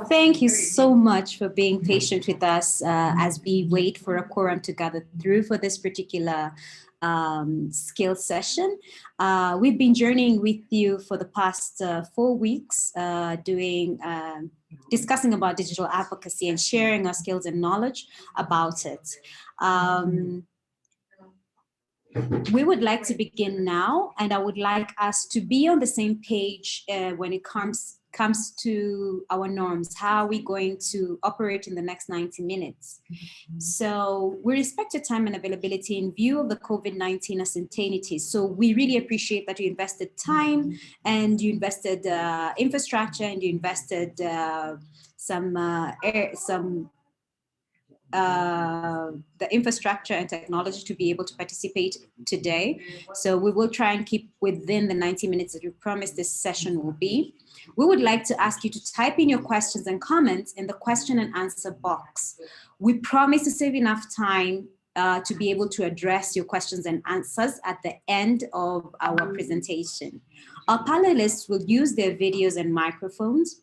Thank you so much for being patient with us as we wait for a quorum to gather through for this particular skill session. We've been journeying with you for the past 4 weeks, discussing about digital advocacy and sharing our skills and knowledge about it. We would like to begin now, and I would like us to be on the same page when it comes to our norms. How are we going to operate in the next 90 minutes? So we respect your time and availability in view of the COVID-19 uncertainties. So we really appreciate that you invested time and you invested infrastructure and you invested the infrastructure and technology to be able to participate today. So we will try and keep within the 90 minutes that we promised this session will be. We would like to ask you to type in your questions and comments in the question and answer box. We promise to save enough time to be able to address your questions and answers at the end of our presentation. Our panelists will use their videos and microphones.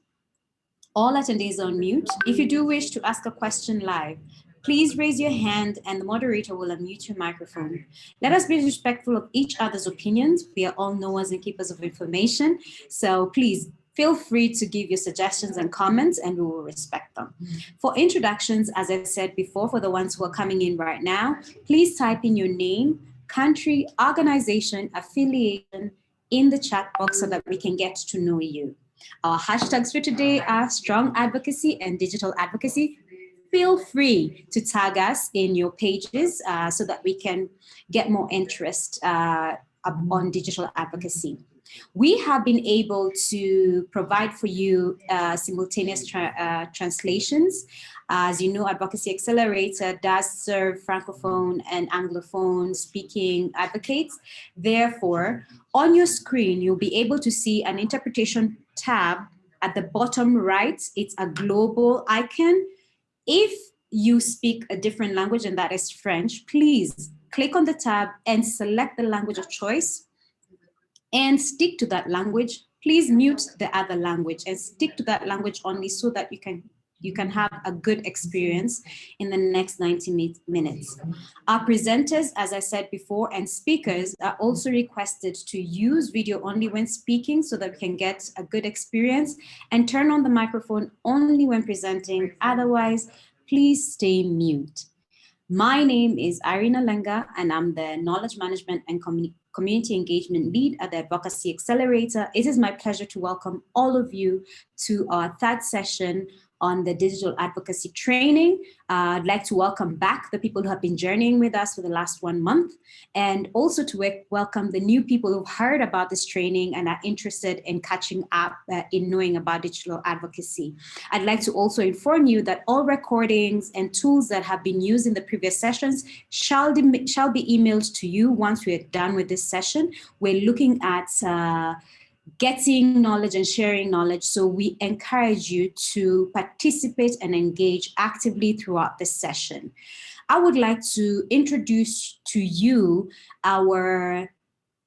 All attendees are on mute. If you do wish to ask a question live, please raise your hand and the moderator will unmute your microphone. Let us be respectful of each other's opinions. We are all knowers and keepers of information. So please feel free to give your suggestions and comments and we will respect them. For introductions, as I said before, for the ones who are coming in right now, please type in your name, country, organization, affiliation in the chat box so that we can get to know you. Our hashtags for today are strong advocacy and digital advocacy. Feel free to tag us in your pages so that we can get more interest on digital advocacy. We have been able to provide for you simultaneous translations. As you know, Advocacy Accelerator does serve Francophone and Anglophone speaking advocates. Therefore, on your screen, you'll be able to see an interpretation tab at the bottom right. It's a global icon. If you speak a different language, and that is French, please click on the tab and select the language of choice and stick to that language. Please mute the other language and stick to that language only so that you can have a good experience in the next 90 minutes. Our presenters, as I said before, and speakers are also requested to use video only when speaking so that we can get a good experience, and turn on the microphone only when presenting. Otherwise, please stay mute. My name is Irina Lenga, and I'm the Knowledge Management and Community Engagement Lead at the Advocacy Accelerator. It is my pleasure to welcome all of you to our third session on the digital advocacy training. I'd like to welcome back the people who have been journeying with us for the last 1 month, and also to welcome the new people who've heard about this training and are interested in catching up in knowing about digital advocacy. I'd like to also inform you that all recordings and tools that have been used in the previous sessions shall be emailed to you once we are done with this session. We're looking at getting knowledge and sharing knowledge. So we encourage you to participate and engage actively throughout this session. I would like to introduce to you our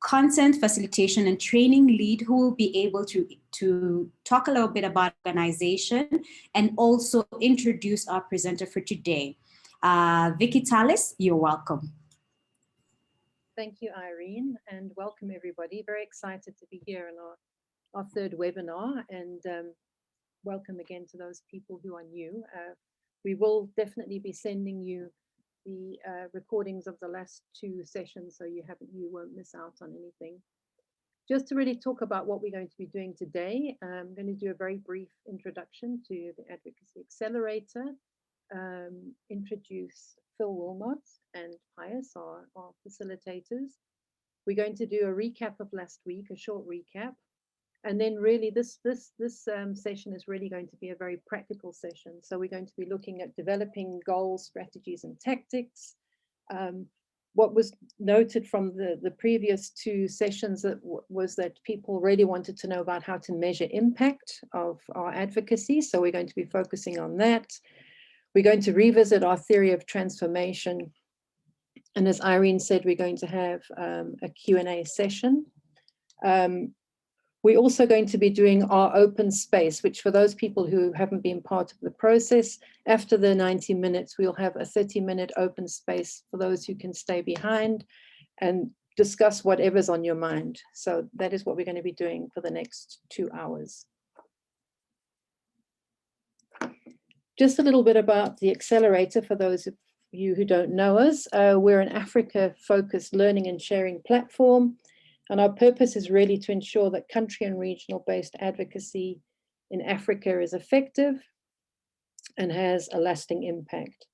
content facilitation and training lead, who will be able to talk a little bit about organization and also introduce our presenter for today. Vicky Tallis, you're welcome. Thank you, Irene, and welcome everybody. Very excited to be here in our third webinar, and welcome again to those people who are new. We will definitely be sending you the recordings of the last 2 sessions, so you won't miss out on anything. Just to really talk about what we're going to be doing today, I'm going to do a very brief introduction to the Advocacy Accelerator, introduce Phil Wilmot and Pius, our facilitators. We're going to do a recap of last week, a short recap, and then really this session is really going to be a very practical session. So we're going to be looking at developing goals, strategies, and tactics. What was noted from the previous 2 sessions was that people really wanted to know about how to measure impact of our advocacy. So we're going to be focusing on that. We're going to revisit our theory of transformation. And as Irene said, we're going to have a Q&A session. We're also going to be doing our open space, which for those people who haven't been part of the process, after the 90 minutes, we'll have a 30-minute open space for those who can stay behind and discuss whatever's on your mind. So that is what we're going to be doing for the next 2 hours. Just a little bit about the Accelerator for those of you who don't know us. We're an Africa-focused learning and sharing platform. And our purpose is really to ensure that country and regional-based advocacy in Africa is effective and has a lasting impact.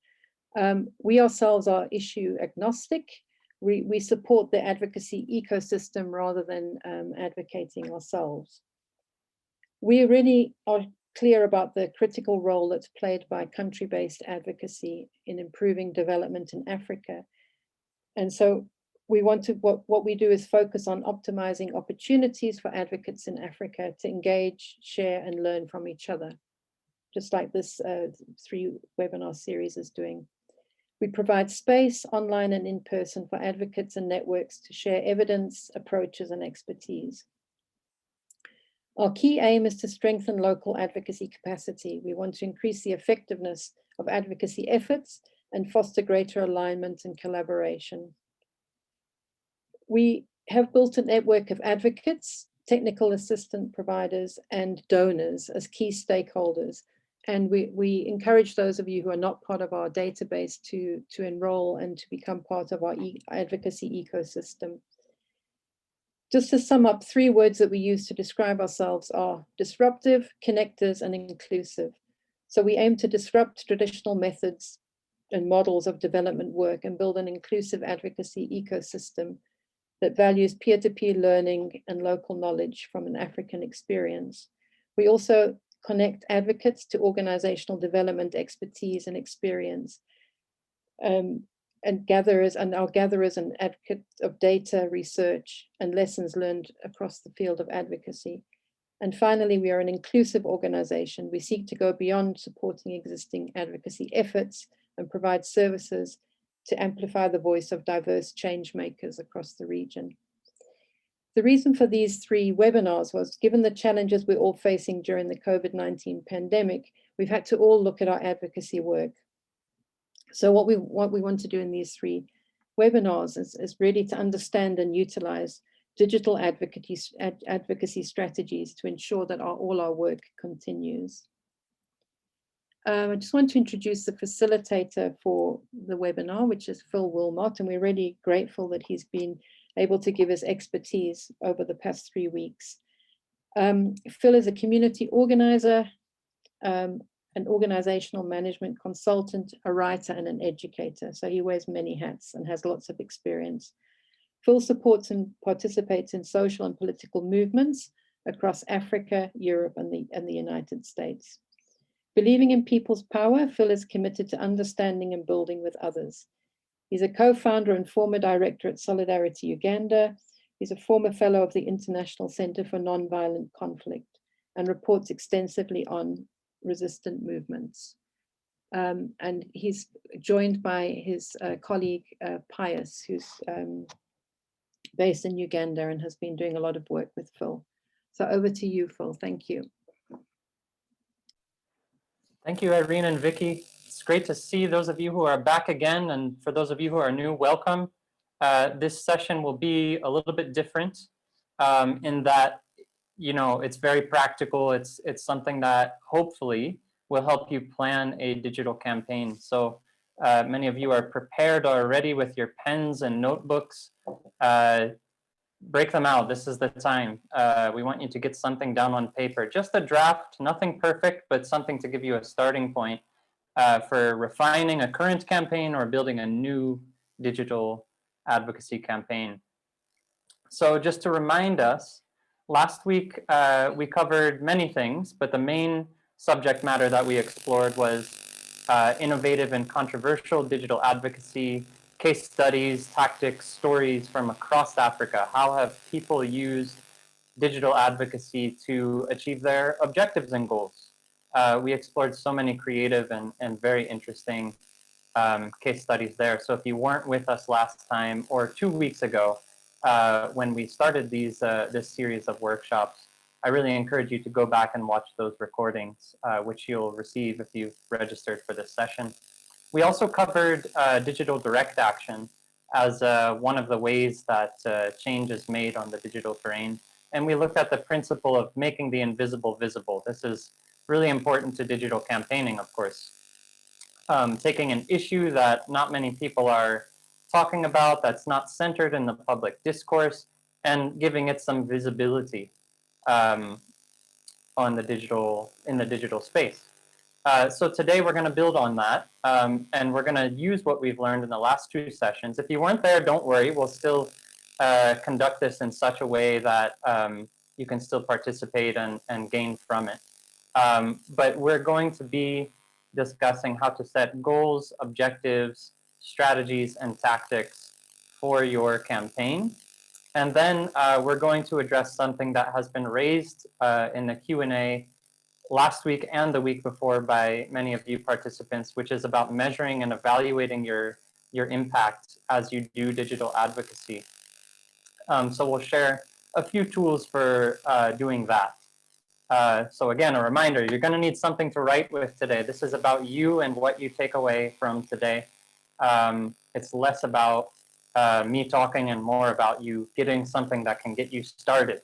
We ourselves are issue agnostic. We support the advocacy ecosystem rather than advocating ourselves. We really are clear about the critical role that's played by country-based advocacy in improving development in Africa. And so we want to, what we do is focus on optimizing opportunities for advocates in Africa to engage, share, and learn from each other, just like this 3-webinar series is doing. We provide space online and in person for advocates and networks to share evidence, approaches, and expertise. Our key aim is to strengthen local advocacy capacity. We want to increase the effectiveness of advocacy efforts and foster greater alignment and collaboration. We have built a network of advocates, technical assistant providers, and donors as key stakeholders. And we encourage those of you who are not part of our database to enroll and to become part of our advocacy ecosystem. Just to sum up, 3 words that we use to describe ourselves are disruptive, connectors, and inclusive. So we aim to disrupt traditional methods and models of development work and build an inclusive advocacy ecosystem that values peer-to-peer learning and local knowledge from an African experience. We also connect advocates to organizational development expertise and experience, and gatherers and advocates of data, research, and lessons learned across the field of advocacy. And finally, we are an inclusive organization. We seek to go beyond supporting existing advocacy efforts and provide services to amplify the voice of diverse change makers across the region. The reason for these 3 webinars was, given the challenges we're all facing during the COVID-19 pandemic, we've had to all look at our advocacy work. So what we want to do in these 3 webinars is really to understand and utilize digital advocacy strategies to ensure that all our work continues. I just want to introduce the facilitator for the webinar, which is Phil Wilmot, and we're really grateful that he's been able to give us expertise over the past 3 weeks. Phil is a community organizer, an organizational management consultant, a writer, and an educator. So he wears many hats and has lots of experience. Phil supports and participates in social and political movements across Africa, Europe, and the United States. Believing in people's power, Phil is committed to understanding and building with others. He's a co-founder and former director at Solidarity Uganda. He's a former fellow of the International Center for Nonviolent Conflict and reports extensively on resistant movements. And he's joined by his colleague, Pius, who's based in Uganda and has been doing a lot of work with Phil. So over to you, Phil. Thank you. Thank you, Irene and Vicky. It's great to see those of you who are back again, and for those of you who are new, welcome. This session will be a little bit different in that, you know, it's very practical. It's something that hopefully will help you plan a digital campaign. So many of you are prepared already with your pens and notebooks. Break them out. This is the time. We want you to get something down on paper. Just a draft, nothing perfect, but something to give you a starting point for refining a current campaign or building a new digital advocacy campaign. So just to remind us, last week we covered many things, but the main subject matter that we explored was innovative and controversial digital advocacy, case studies, tactics, stories from across Africa. How have people used digital advocacy to achieve their objectives and goals? We explored so many creative and very interesting case studies there. So if you weren't with us last time or 2 weeks ago when we started this series of workshops, I really encourage you to go back and watch those recordings, which you'll receive if you've registered for this session. We also covered digital direct action as one of the ways that change is made on the digital terrain. And we looked at the principle of making the invisible visible. This is really important to digital campaigning, of course. Taking an issue that not many people are talking about, that's not centered in the public discourse, and giving it some visibility in the digital space. So today we're going to build on that, and we're going to use what we've learned in the last two sessions. If you weren't there, don't worry. We'll still conduct this in such a way that you can still participate and gain from it. But we're going to be discussing how to set goals, objectives, strategies, and tactics for your campaign. And then we're going to address something that has been raised in the Q&A last week and the week before by many of you participants, which is about measuring and evaluating your impact as you do digital advocacy. So we'll share a few tools for doing that. So again, a reminder, you're going to need something to write with today. This is about you and what you take away from today. It's less about me talking and more about you getting something that can get you started.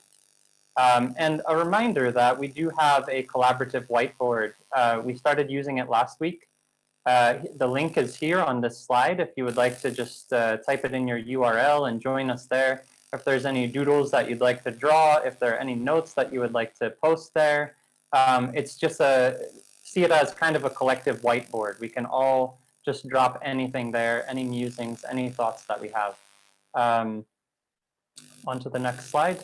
And a reminder that we do have a collaborative whiteboard. We started using it last week. The link is here on this slide if you would like to just type it in your URL and join us there. If there's any doodles that you'd like to draw, if there are any notes that you would like to post there, it's just see it as kind of a collective whiteboard. We can all just drop anything there, any musings, any thoughts that we have. On to the next slide.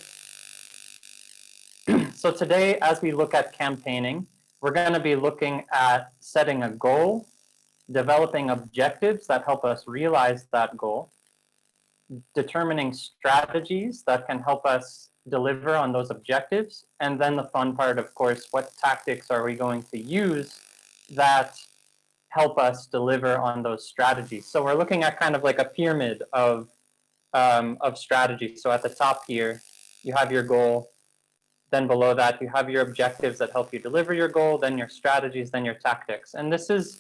So today, as we look at campaigning, we're going to be looking at setting a goal, developing objectives that help us realize that goal, determining strategies that can help us deliver on those objectives, and then the fun part, of course, what tactics are we going to use that help us deliver on those strategies. So we're looking at kind of like a pyramid of strategies. So at the top here, you have your goal. Then below that, you have your objectives that help you deliver your goal, then your strategies, then your tactics. And this is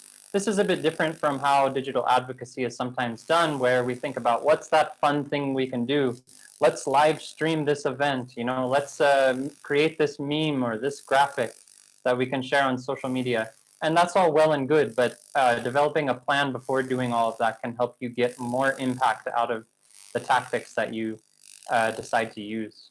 a bit different from how digital advocacy is sometimes done, where we think about what's that fun thing we can do? Let's live stream this event, you know, let's create this meme or this graphic that we can share on social media. And that's all well and good, but developing a plan before doing all of that can help you get more impact out of the tactics that you decide to use.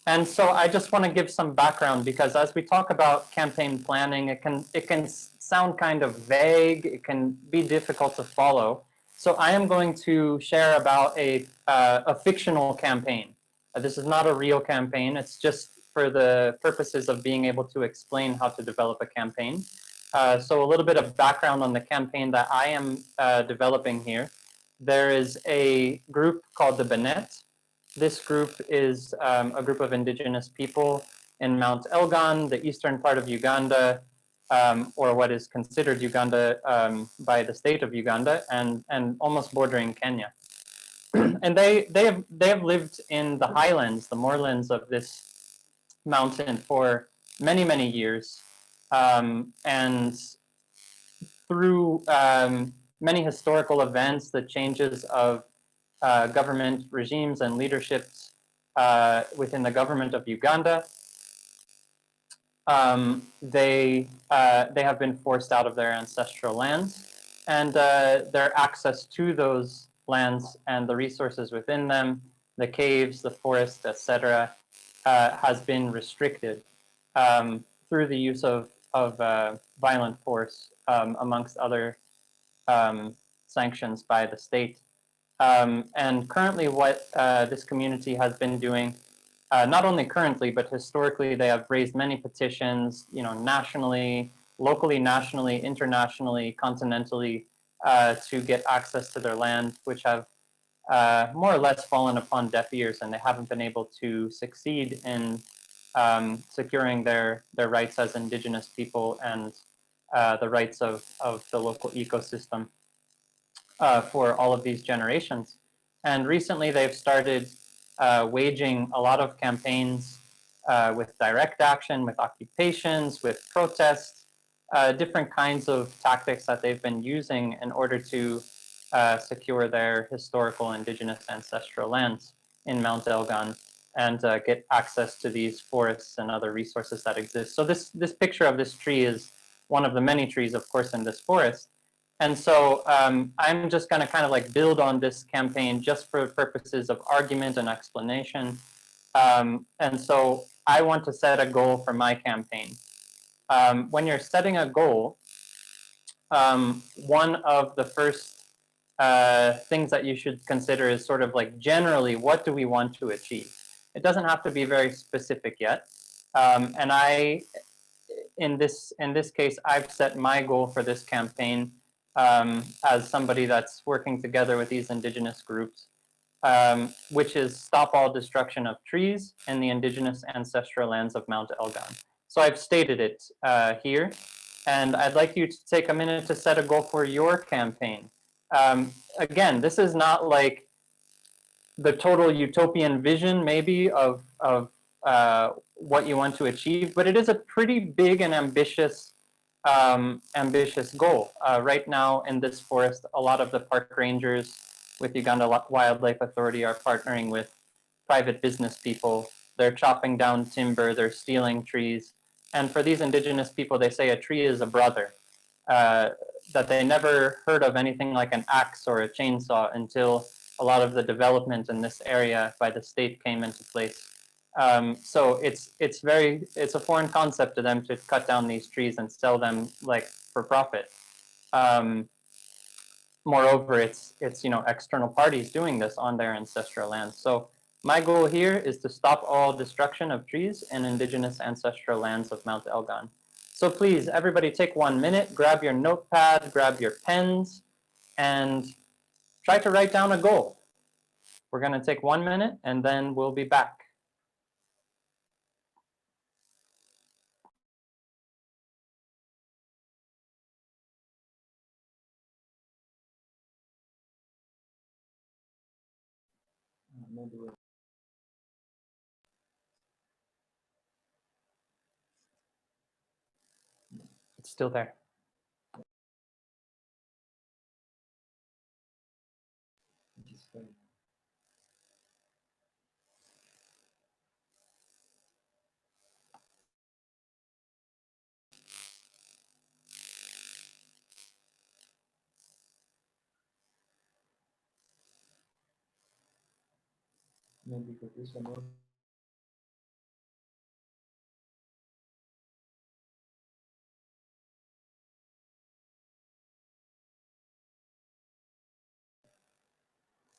And so I just want to give some background, because as we talk about campaign planning, it can sound kind of vague. It can be difficult to follow. So I am going to share about a fictional campaign. This is not a real campaign. It's just for the purposes of being able to explain how to develop a campaign. So a little bit of background on the campaign that I am developing here. There is a group called the Benet. This group is a group of indigenous people in Mount Elgon, the eastern part of Uganda, or what is considered Uganda by the state of Uganda, and almost bordering Kenya. And they have lived in the highlands, the moorlands of this mountain for many, many years. And through many historical events, the changes of government regimes and leaderships within the government of Uganda, they have been forced out of their ancestral lands, and their access to those lands and the resources within them, the caves, the forest, etc., has been restricted through the use of violent force, amongst other sanctions by the state. And currently what this community has been doing, not only currently, but historically, they have raised many petitions, you know, nationally, locally, nationally, internationally, continentally, to get access to their land, which have more or less fallen upon deaf ears, and they haven't been able to succeed in securing their rights as indigenous people and the rights of the local ecosystem for all of these generations. And recently they've started waging a lot of campaigns with direct action, with occupations, with protests, different kinds of tactics that they've been using in order to secure their historical indigenous ancestral lands in Mount Elgon and get access to these forests and other resources that exist. So this picture of this tree is one of the many trees, of course, in this forest. And so I'm just going to kind of like build on this campaign just for purposes of argument and explanation. And so I want to set a goal for my campaign. When you're setting a goal, one of the first things that you should consider is sort of like generally, what do we want to achieve? It doesn't have to be very specific yet. And in this case, I've set my goal for this campaign as somebody that's working together with these indigenous groups, which is stop all destruction of trees in the indigenous ancestral lands of Mount Elgon. So I've stated it here, and I'd like you to take a minute to set a goal for your campaign. Again, this is not like the total utopian vision maybe of what you want to achieve, but it is a pretty big and ambitious goal. Right now in this forest, a lot of the park rangers with Uganda Wildlife Authority are partnering with private business people. They're chopping down timber, they're stealing trees. And for these indigenous people, they say a tree is a brother, that they never heard of anything like an axe or a chainsaw until a lot of the development in this area by the state came into place. So it's a foreign concept to them to cut down these trees and sell them like for profit. Moreover, it's external parties doing this on their ancestral lands. So my goal here is to stop all destruction of trees in indigenous ancestral lands of Mount Elgon. So please, everybody take 1 minute, grab your notepad, grab your pens, and try to write down a goal. We're going to take 1 minute and then we'll be back. It's still there.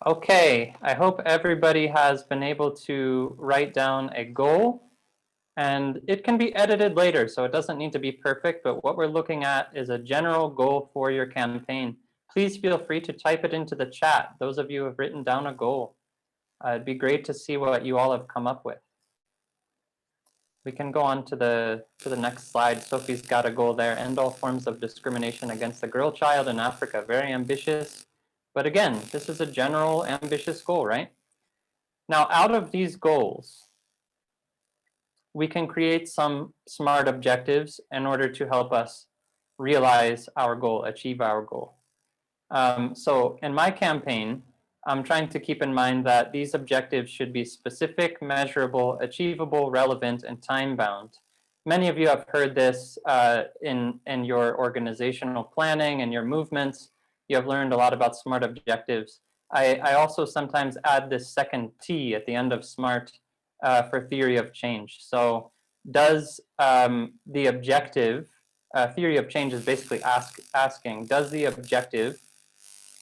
Okay, I hope everybody has been able to write down a goal, and it can be edited later, so it doesn't need to be perfect, but what we're looking at is a general goal for your campaign. Please feel free to type it into the chat, those of you who have written down a goal. It'd be great to see what you all have come up with. We can go on to the next slide. Sophie's got a goal there. End all forms of discrimination against the girl child in Africa. Very ambitious. But again, this is a general ambitious goal, right? Now, out of these goals, we can create some SMART objectives in order to help us realize our goal, achieve our goal. So in my campaign, I'm trying to keep in mind that these objectives should be specific, measurable, achievable, relevant, and time-bound. Many of you have heard this in your organizational planning and your movements. You have learned a lot about SMART objectives. I also sometimes add this second T at the end of SMART for theory of change. So does the objective, theory of change is basically asking, does the objective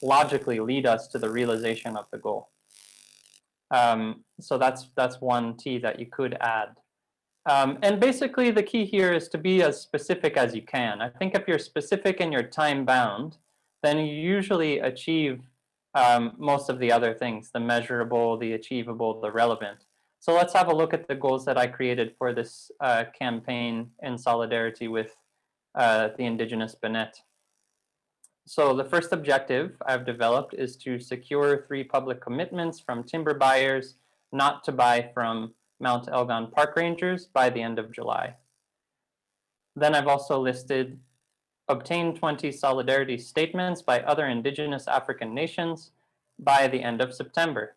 logically lead us to the realization of the goal? So that's one T that you could add. And basically the key here is to be as specific as you can. I think if you're specific and you're time bound, then you usually achieve most of the other things, the measurable, the achievable, the relevant. So let's have a look at the goals that I created for this campaign in solidarity with the Indigenous Bennett. So the first objective I've developed is to secure 3 public commitments from timber buyers not to buy from Mount Elgon park rangers by the end of July. Then I've also listed obtain 20 solidarity statements by other Indigenous African nations by the end of September.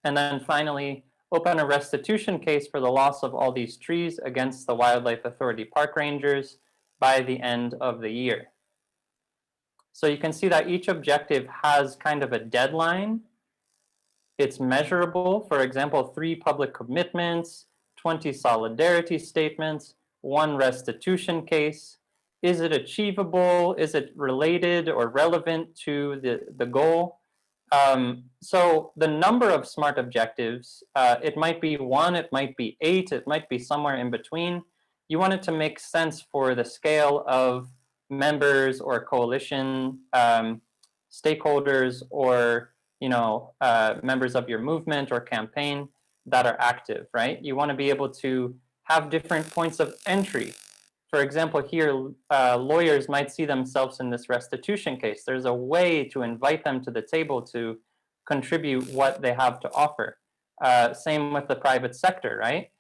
And then finally, open a restitution case for the loss of all these trees against the Wildlife Authority park rangers by the end of the year. So you can see that each objective has kind of a deadline. It's measurable. For example, 3 public commitments, 20 solidarity statements, 1 restitution case. Is it achievable? Is it related or relevant to the goal? So the number of SMART objectives, it might be 1, it might be 8, it might be somewhere in between. You want it to make sense for the scale of members or coalition stakeholders, or members of your movement or campaign that are active, right? You want to be able to have different points of entry. For example, here, lawyers might see themselves in this restitution case. There's a way to invite them to the table to contribute what they have to offer. Same with the private sector, right?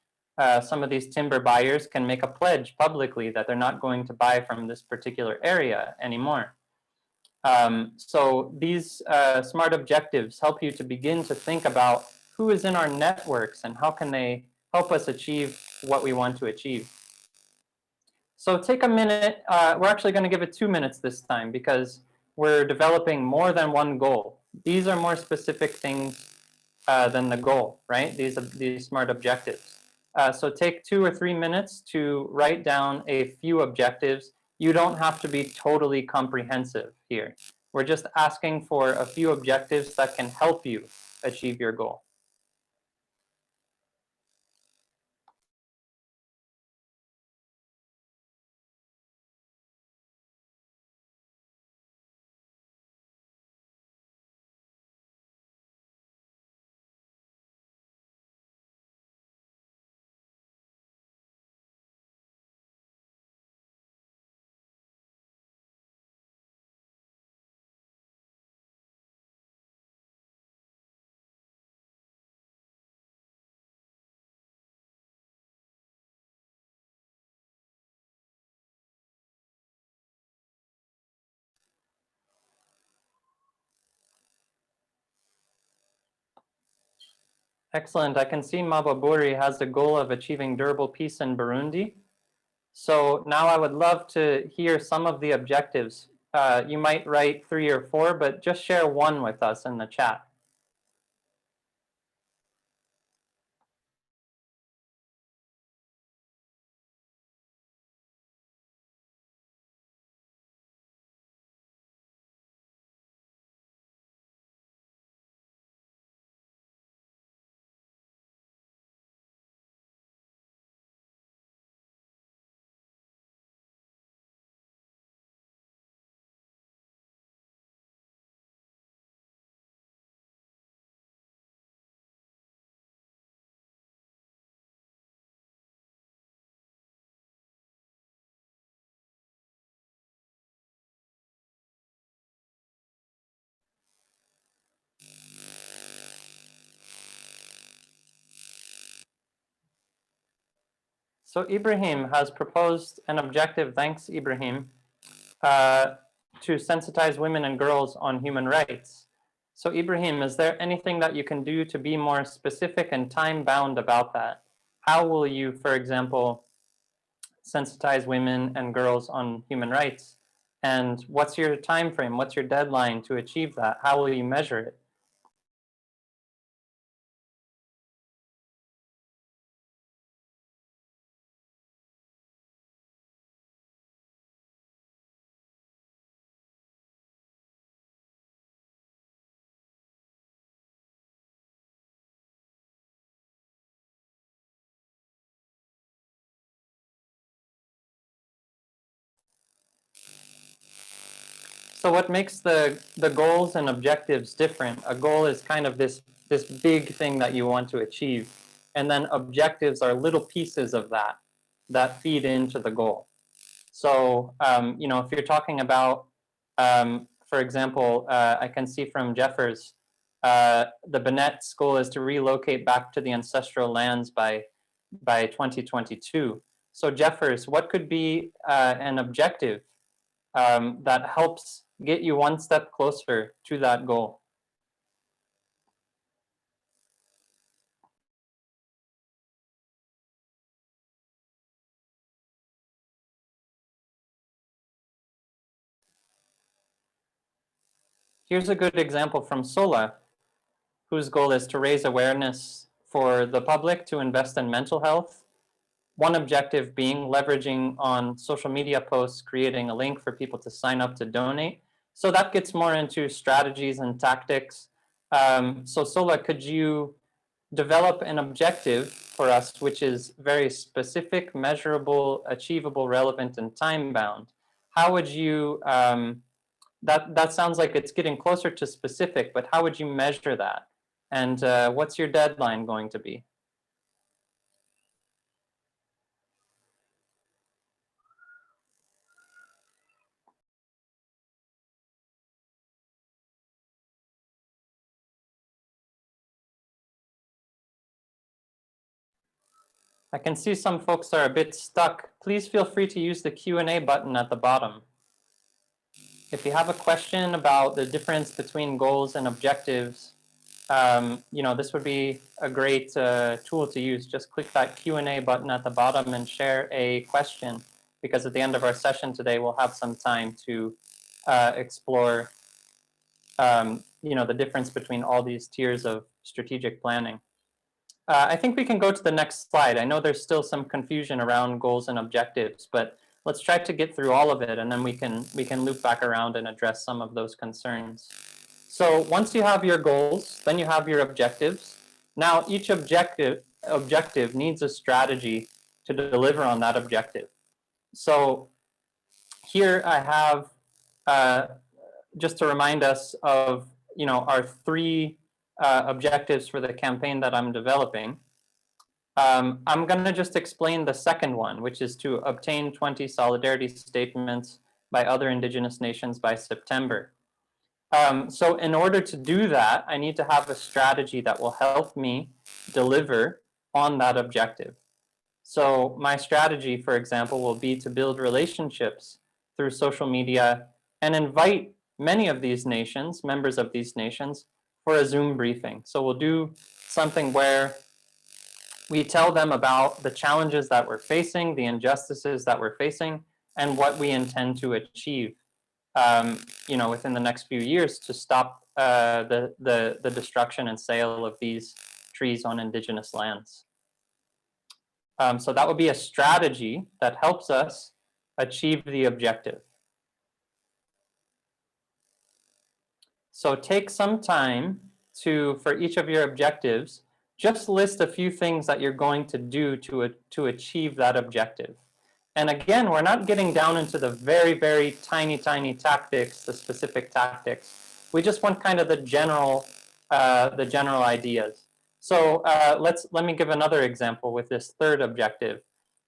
Some of these timber buyers can make a pledge publicly that they're not going to buy from this particular area anymore. So these SMART objectives help you to begin to think about who is in our networks and how can they help us achieve what we want to achieve. So take a minute. We're actually going to give it 2 minutes this time because we're developing more than one goal. These are more specific things than the goal, right? These SMART objectives. So take 2 or 3 minutes to write down a few objectives. You don't have to be totally comprehensive here. We're just asking for a few objectives that can help you achieve your goal. Excellent. I can see Mababuri has the goal of achieving durable peace in Burundi. So now I would love to hear some of the objectives. You might write 3 or 4, but just share one with us in the chat. So Ibrahim has proposed an objective, thanks Ibrahim, to sensitize women and girls on human rights. So Ibrahim, is there anything that you can do to be more specific and time-bound about that? How will you, for example, sensitize women and girls on human rights? And what's your time frame? What's your deadline to achieve that? How will you measure it? So what makes the goals and objectives different? A goal is kind of this big thing that you want to achieve. And then objectives are little pieces of that feed into the goal. So, if you're talking about, for example, I can see from Jeffers, the Bennett's goal is to relocate back to the ancestral lands by 2022. So Jeffers, what could be an objective that helps get you one step closer to that goal? Here's a good example from SOLA, whose goal is to raise awareness for the public to invest in mental health. One objective being leveraging on social media posts, creating a link for people to sign up to donate. So that gets more into strategies and tactics. So SOLA, could you develop an objective for us, which is very specific, measurable, achievable, relevant, and time-bound? How would you, that sounds like it's getting closer to specific, but how would you measure that? And what's your deadline going to be? I can see some folks are a bit stuck. Please feel free to use the Q&A button at the bottom. If you have a question about the difference between goals and objectives, this would be a great tool to use. Just click that Q&A button at the bottom and share a question, because at the end of our session today, we'll have some time to explore the difference between all these tiers of strategic planning. I think we can go to the next slide. I know there's still some confusion around goals and objectives, but let's try to get through all of it, and then we can loop back around and address some of those concerns. So once you have your goals, then you have your objectives. Now each objective needs a strategy to deliver on that objective. So here I have just to remind us of our three objectives for the campaign that I'm developing. I'm going to just explain the second one, which is to obtain 20 solidarity statements by other Indigenous nations by September. So in order to do that, I need to have a strategy that will help me deliver on that objective. So my strategy, for example, will be to build relationships through social media and invite many of these nations, members of these nations, for a Zoom briefing. So we'll do something where we tell them about the challenges that we're facing, the injustices that we're facing, and what we intend to achieve within the next few years to stop the destruction and sale of these trees on Indigenous lands. So that would be a strategy that helps us achieve the objective. So take some time for each of your objectives, just list a few things that you're going to do to achieve that objective. And again, we're not getting down into the very, very tiny tactics, the specific tactics. We just want kind of the general ideas. So let me give another example with this third objective,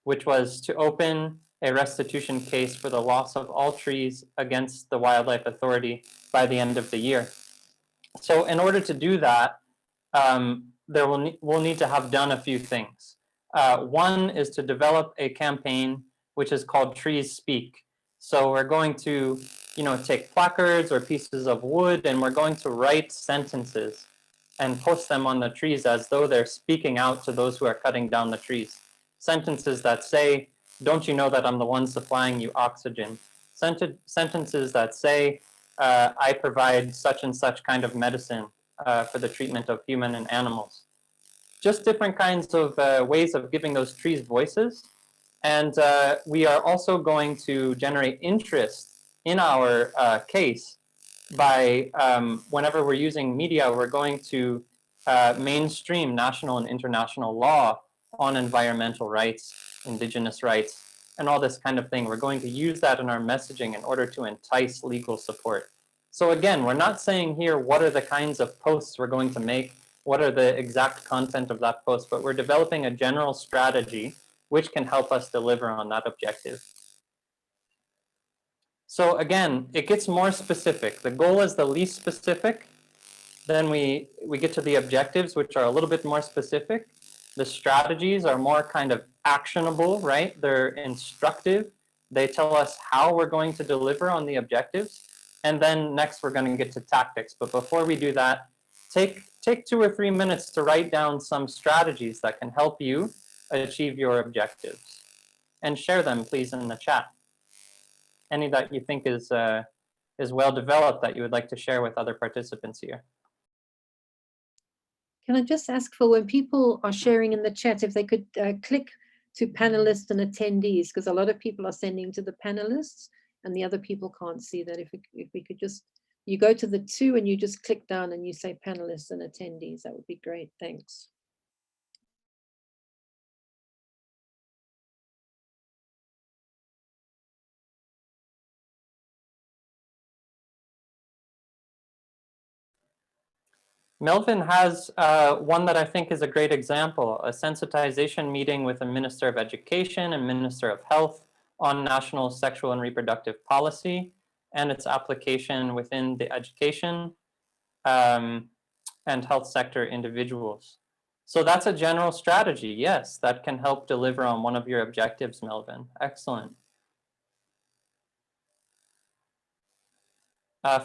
which was to open a restitution case for the loss of all trees against the Wildlife Authority by the end of the year. So in order to do that, we'll need to have done a few things. One is to develop a campaign which is called Trees Speak. So we're going to take placards or pieces of wood, and we're going to write sentences and post them on the trees as though they're speaking out to those who are cutting down the trees. Sentences that say, "Don't you know that I'm the one supplying you oxygen?" Sentences that say, "I provide such and such kind of medicine for the treatment of human and animals." Just different kinds of ways of giving those trees voices. And we are also going to generate interest in our case by, whenever we're using media, we're going to mainstream national and international law on environmental rights, Indigenous rights, and all this kind of thing. We're going to use that in our messaging in order to entice legal support. So again, we're not saying here what are the kinds of posts we're going to make, what are the exact content of that post, but we're developing a general strategy which can help us deliver on that objective. So again, it gets more specific. The goal is the least specific, Then we get to the objectives, which are a little bit more specific. The strategies are more kind of actionable, right? They're instructive. They tell us how we're going to deliver on the objectives. And then next we're going to get to tactics. But before we do that, take 2 or 3 minutes to write down some strategies that can help you achieve your objectives. And share them, please, in the chat. Any that you think is well developed that you would like to share with other participants here. Can I just ask for when people are sharing in the chat, if they could click to panelists and attendees, because a lot of people are sending to the panelists and the other people can't see that. If we could just, you go to the 2 and you just click down and you say panelists and attendees, that would be great. Thanks. Melvin has one that I think is a great example, a sensitization meeting with the Minister of Education and Minister of Health on national sexual and reproductive policy and its application within the education and health sector individuals. So that's a general strategy, yes, that can help deliver on one of your objectives, Melvin. Excellent.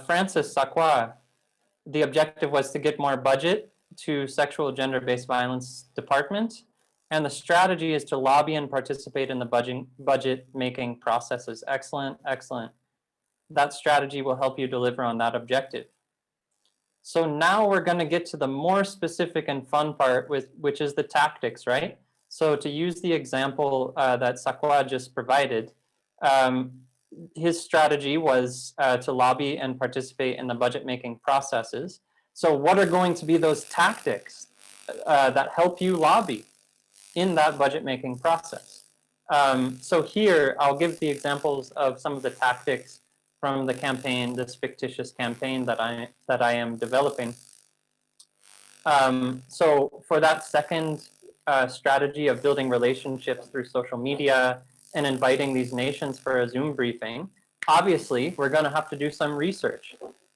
Francis Sakwa. The objective was to get more budget to sexual gender-based violence department. And the strategy is to lobby and participate in the budget making processes. Excellent, excellent. That strategy will help you deliver on that objective. So now we're going to get to the more specific and fun part, which is the tactics, right? So to use the example that Sakwa just provided, his strategy was to lobby and participate in the budget making processes. So what are going to be those tactics that help you lobby in that budget making process? So here I'll give the examples of some of the tactics from the campaign, this fictitious campaign that I am developing. So for that second strategy of building relationships through social media and inviting these nations for a Zoom briefing, obviously we're going to have to do some research.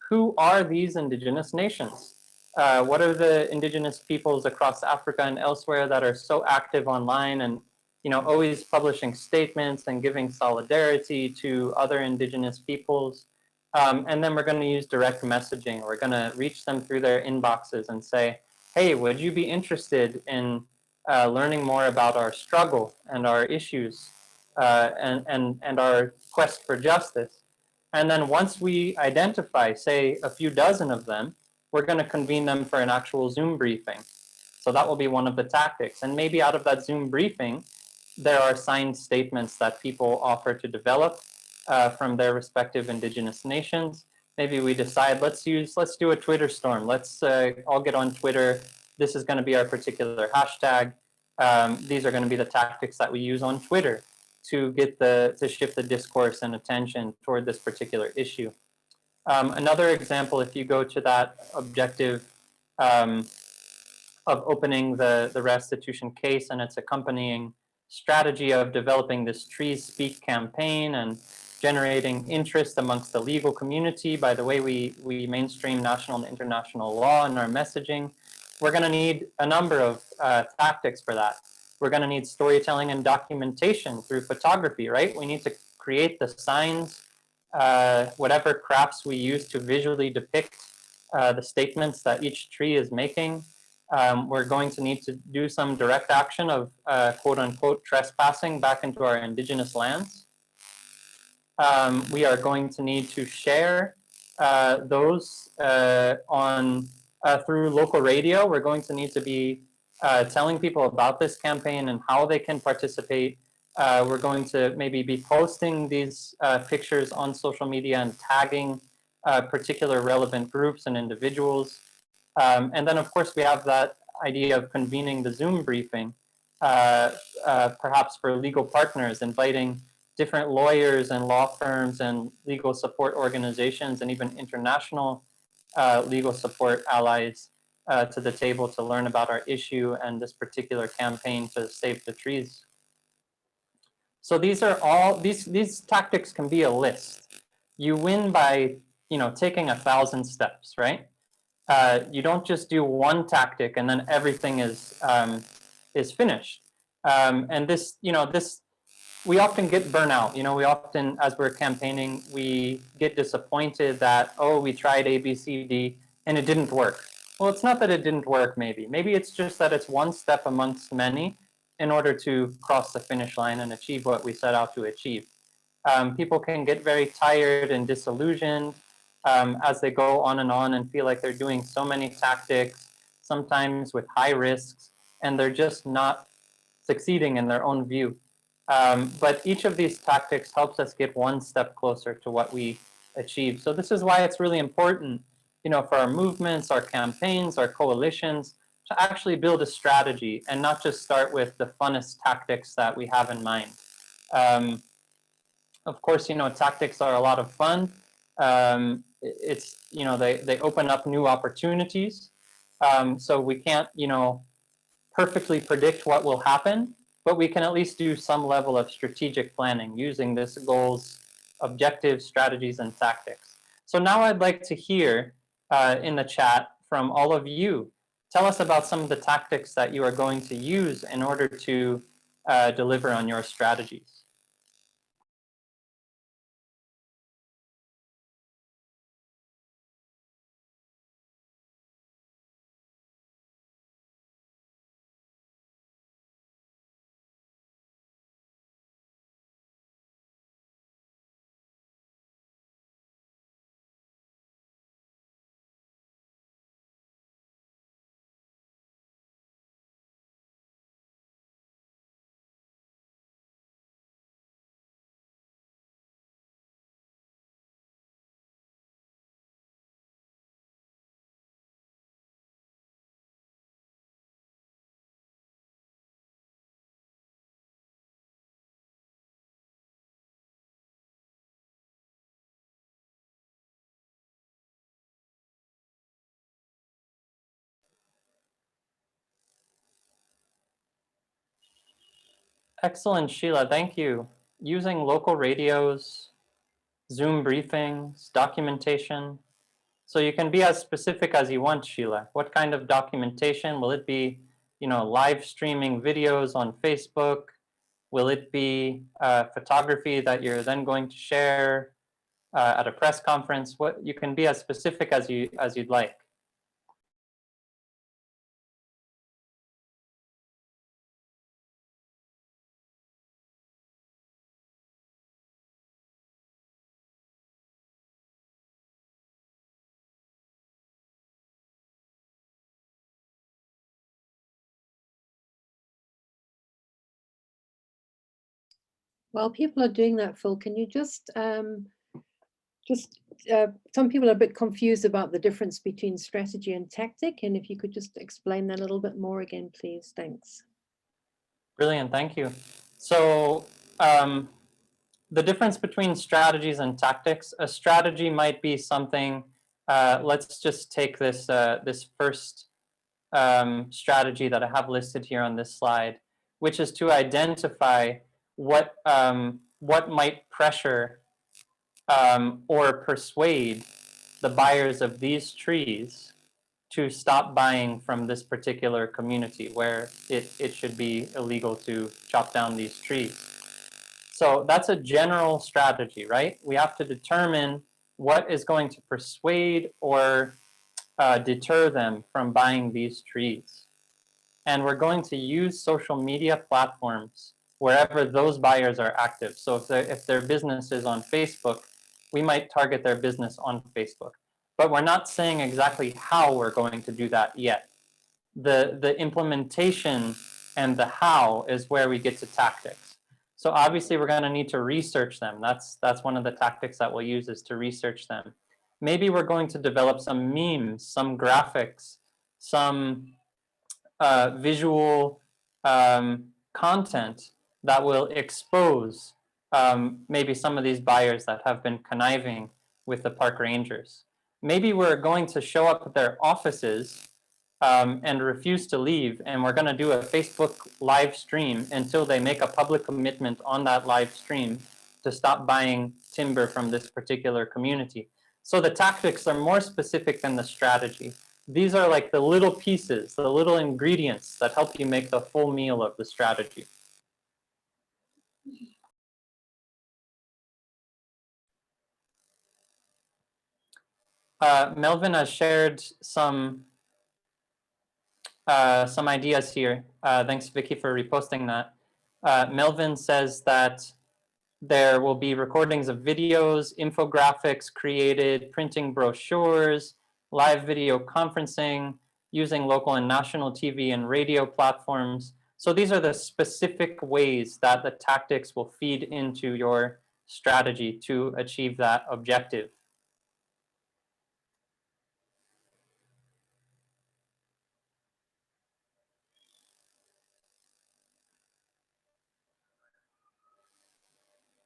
Who are these indigenous nations? What are the indigenous peoples across Africa and elsewhere that are so active online and always publishing statements and giving solidarity to other indigenous peoples? And then we're going to use direct messaging. We're going to reach them through their inboxes and say, hey, would you be interested in learning more about our struggle and our issues and our quest for justice? And then once we identify, say, a few dozen of them, we're going to convene them for an actual Zoom briefing. So that will be one of the tactics. And maybe out of that Zoom briefing, there are signed statements that people offer to develop from their respective indigenous nations. Maybe we decide, let's do a Twitter storm. Let's all get on Twitter. This is going to be our particular hashtag. These are going to be the tactics that we use on Twitter to get to shift the discourse and attention toward this particular issue. Another example, if you go to that objective of opening the restitution case and its accompanying strategy of developing this Trees Speak campaign and generating interest amongst the legal community by the way we mainstream national and international law in our messaging, we're going to need a number of tactics for that. We're going to need storytelling and documentation through photography, right? We need to create the signs, whatever crafts we use to visually depict the statements that each tree is making. We're going to need to do some direct action of quote unquote trespassing back into our indigenous lands. We are going to need to share those through local radio. We're going to need to be telling people about this campaign and how they can participate. We're going to maybe be posting these pictures on social media and tagging particular relevant groups and individuals. And then, of course, we have that idea of convening the Zoom briefing, perhaps for legal partners, inviting different lawyers and law firms and legal support organizations and even international legal support allies to the table to learn about our issue and this particular campaign to save the trees. So these are all, these tactics can be a list. You win by, taking 1,000 steps, right? You don't just do one tactic and then everything is finished. And this, we often get burnout. We often, as we're campaigning, we get disappointed that, oh, we tried A, B, C, D, and it didn't work. Well, it's not that it didn't work, maybe. Maybe it's just that it's one step amongst many in order to cross the finish line and achieve what we set out to achieve. People can get very tired and disillusioned as they go on and feel like they're doing so many tactics, sometimes with high risks, and they're just not succeeding in their own view. But each of these tactics helps us get one step closer to what we achieve. So this is why it's really important, for our movements, our campaigns, our coalitions, to actually build a strategy and not just start with the funnest tactics that we have in mind. Of course, tactics are a lot of fun. It's, they open up new opportunities. So we can't, perfectly predict what will happen, but we can at least do some level of strategic planning using this goals, objectives, strategies, and tactics. So now I'd like to hear in the chat from all of you. Tell us about some of the tactics that you are going to use in order to deliver on your strategies. Excellent, Sheila, thank you. Using local radios, Zoom briefings, documentation. So you can be as specific as you want, Sheila. What kind of documentation? Will it be, live streaming videos on Facebook? Will it be photography that you're then going to share at a press conference? What, you can be as specific as you'd like. While people are doing that, Phil, can you just some people are a bit confused about the difference between strategy and tactic, and if you could just explain that a little bit more again, please. Thanks. Brilliant, thank you. So the difference between strategies and tactics, a strategy might be something, let's just take this, this first strategy that I have listed here on this slide, which is to identify what might pressure or persuade the buyers of these trees to stop buying from this particular community where it should be illegal to chop down these trees. So that's a general strategy, right? We have to determine what is going to persuade or deter them from buying these trees. And we're going to use social media platforms wherever those buyers are active. So if their business is on Facebook, we might target their business on Facebook. But we're not saying exactly how we're going to do that yet. The implementation and the how is where we get to tactics. So obviously we're going to need to research them. That's one of the tactics that we'll use, is to research them. Maybe we're going to develop some memes, some graphics, some visual content that will expose maybe some of these buyers that have been conniving with the park rangers. Maybe we're going to show up at their offices and refuse to leave, and we're going to do a Facebook live stream until they make a public commitment on that live stream to stop buying timber from this particular community. So the tactics are more specific than the strategy. These are like the little pieces, the little ingredients that help you make the full meal of the strategy. Melvin has shared some ideas here. Thanks, Vicky, for reposting that. Melvin says that there will be recordings of videos, infographics created, printing brochures, live video conferencing, using local and national TV and radio platforms. So these are the specific ways that the tactics will feed into your strategy to achieve that objective.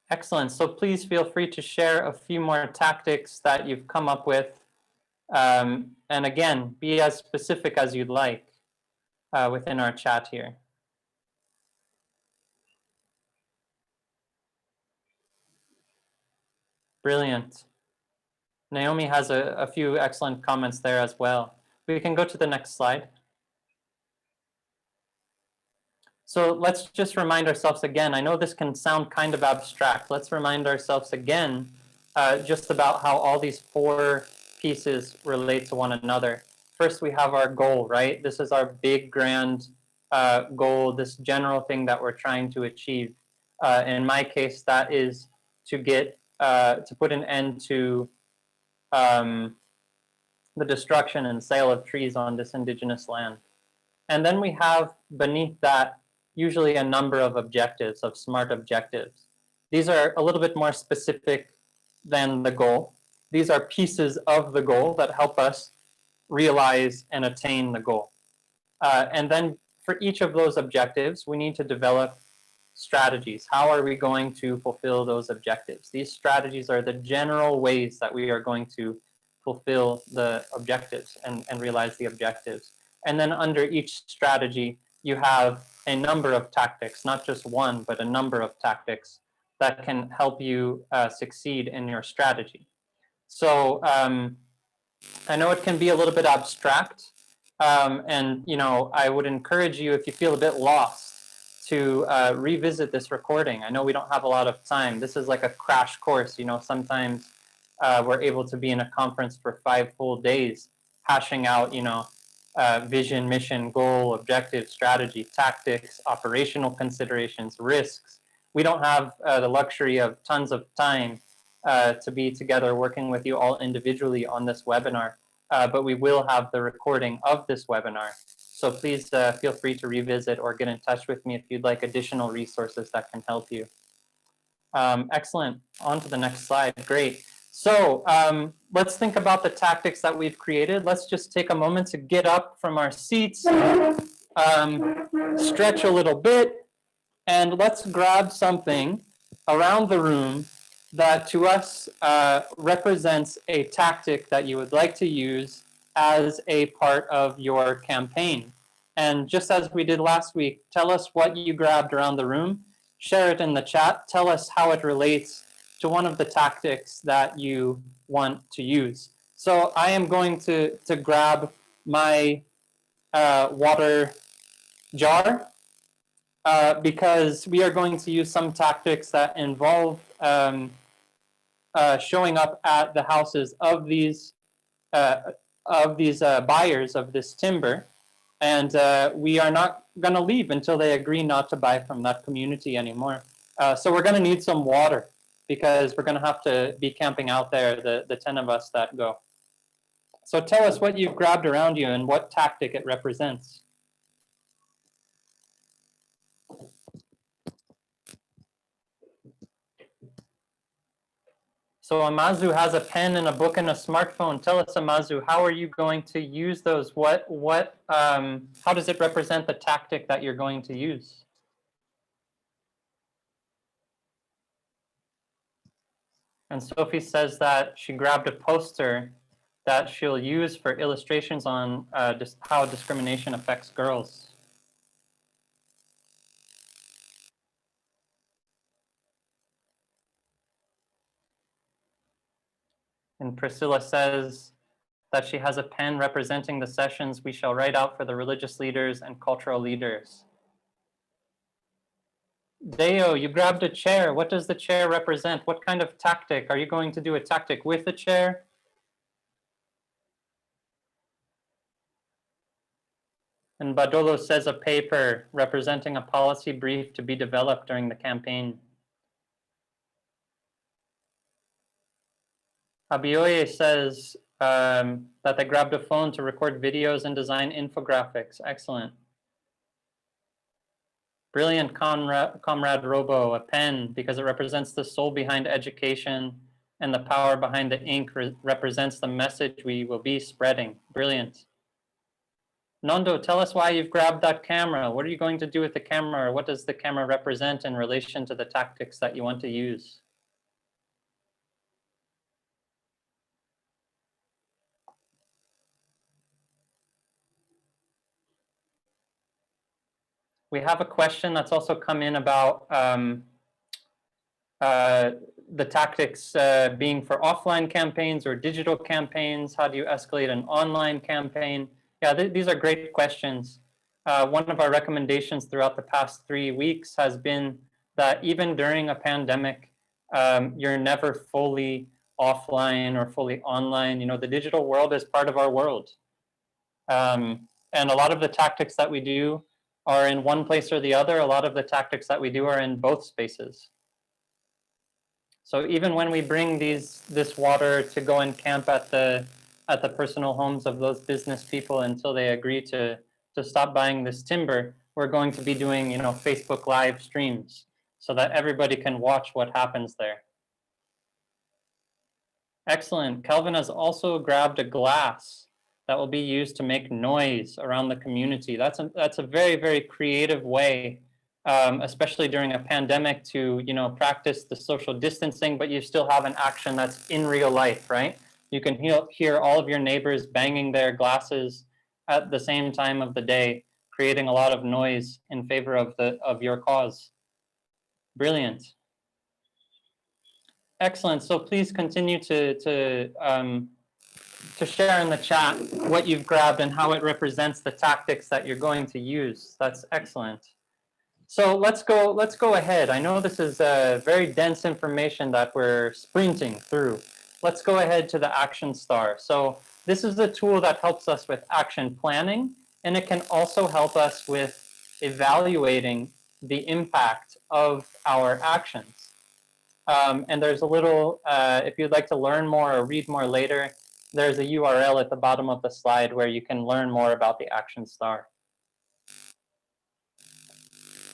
Excellent. So please feel free to share a few more tactics that you've come up with. And again, be as specific as you'd like within our chat here. Brilliant. Naomi has a few excellent comments there as well. We can go to the next slide. So let's just remind ourselves again. I know this can sound kind of abstract. Let's remind ourselves again just about how all these four pieces relate to one another. First, we have our goal, right? This is our big, grand goal, this general thing that we're trying to achieve. In my case, that is to get, to put an end to the destruction and sale of trees on this indigenous land. And then we have beneath that usually a number of objectives, of SMART objectives. These are a little bit more specific than the goal. These are pieces of the goal that help us realize and attain the goal. And then for each of those objectives, we need to develop strategies. How are we going to fulfill those objectives? These strategies are the general ways that we are going to fulfill the objectives and realize the objectives. And then under each strategy, you have a number of tactics, not just one, but a number of tactics that can help you succeed in your strategy. So I know it can be a little bit abstract, and I would encourage you, if you feel a bit lost, to revisit this recording. I know we don't have a lot of time. This is like a crash course. Sometimes we're able to be in a conference for 5 full days, hashing out, vision, mission, goal, objective, strategy, tactics, operational considerations, risks. We don't have the luxury of tons of time to be together working with you all individually on this webinar, but we will have the recording of this webinar. So please feel free to revisit or get in touch with me if you'd like additional resources that can help you. Excellent. On to the next slide. Great. So let's think about the tactics that we've created. Let's just take a moment to get up from our seats, stretch a little bit, and let's grab something around the room that to us represents a tactic that you would like to use as a part of your campaign. And just as we did last week, tell us what you grabbed around the room, share it in the chat, tell us how it relates to one of the tactics that you want to use. So I am going to grab my water jar because we are going to use some tactics that involve showing up at the houses of these buyers of this timber, and we are not going to leave until they agree not to buy from that community anymore. So we're going to need some water because we're going to have to be camping out there, the 10 of us that go. So tell us what you've grabbed around you and what tactic it represents. So Amazu has a pen and a book and a smartphone. Tell us, Amazu, how are you going to use those? How does it represent the tactic that you're going to use? And Sophie says that she grabbed a poster that she'll use for illustrations on how discrimination affects girls. And Priscilla says that she has a pen representing the sessions we shall write out for the religious leaders and cultural leaders. Deo, you grabbed a chair. What does the chair represent? What kind of tactic? Are you going to do a tactic with the chair? And Badolo says a paper representing a policy brief to be developed during the campaign. Abioye says that they grabbed a phone to record videos and design infographics. Excellent. Brilliant, Comrade Robo, a pen, because it represents the soul behind education, and the power behind the ink represents the message we will be spreading. Brilliant. Nondo, tell us why you've grabbed that camera. What are you going to do with the camera? Or what does the camera represent in relation to the tactics that you want to use? We have a question that's also come in about the tactics being for offline campaigns or digital campaigns. How do you escalate an online campaign? Yeah, these are great questions. One of our recommendations throughout the past 3 weeks has been that even during a pandemic, you're never fully offline or fully online. You know, the digital world is part of our world. And a lot of the tactics that we do are in one place or the other. A lot of the tactics that we do are in both spaces. So even when we bring this water to go and camp at the personal homes of those business people until they agree to stop buying this timber, we're going to be doing, you know, Facebook live streams so that everybody can watch what happens there. Excellent. Kelvin has also grabbed a glass that will be used to make noise around the community. That's a very, very creative way, especially during a pandemic, to, you know, practice the social distancing, but you still have an action that's in real life, right? You can hear all of your neighbors banging their glasses at the same time of the day, creating a lot of noise in favor of your cause. Brilliant. Excellent. So please continue to share in the chat what you've grabbed and how it represents the tactics that you're going to use. That's excellent. So let's go ahead. I know this is very dense information that we're sprinting through. Let's go ahead to the action star. So this is the tool that helps us with action planning, and it can also help us with evaluating the impact of our actions. And there's a little, if you'd like to learn more or read more later, there's a URL at the bottom of the slide where you can learn more about the action star.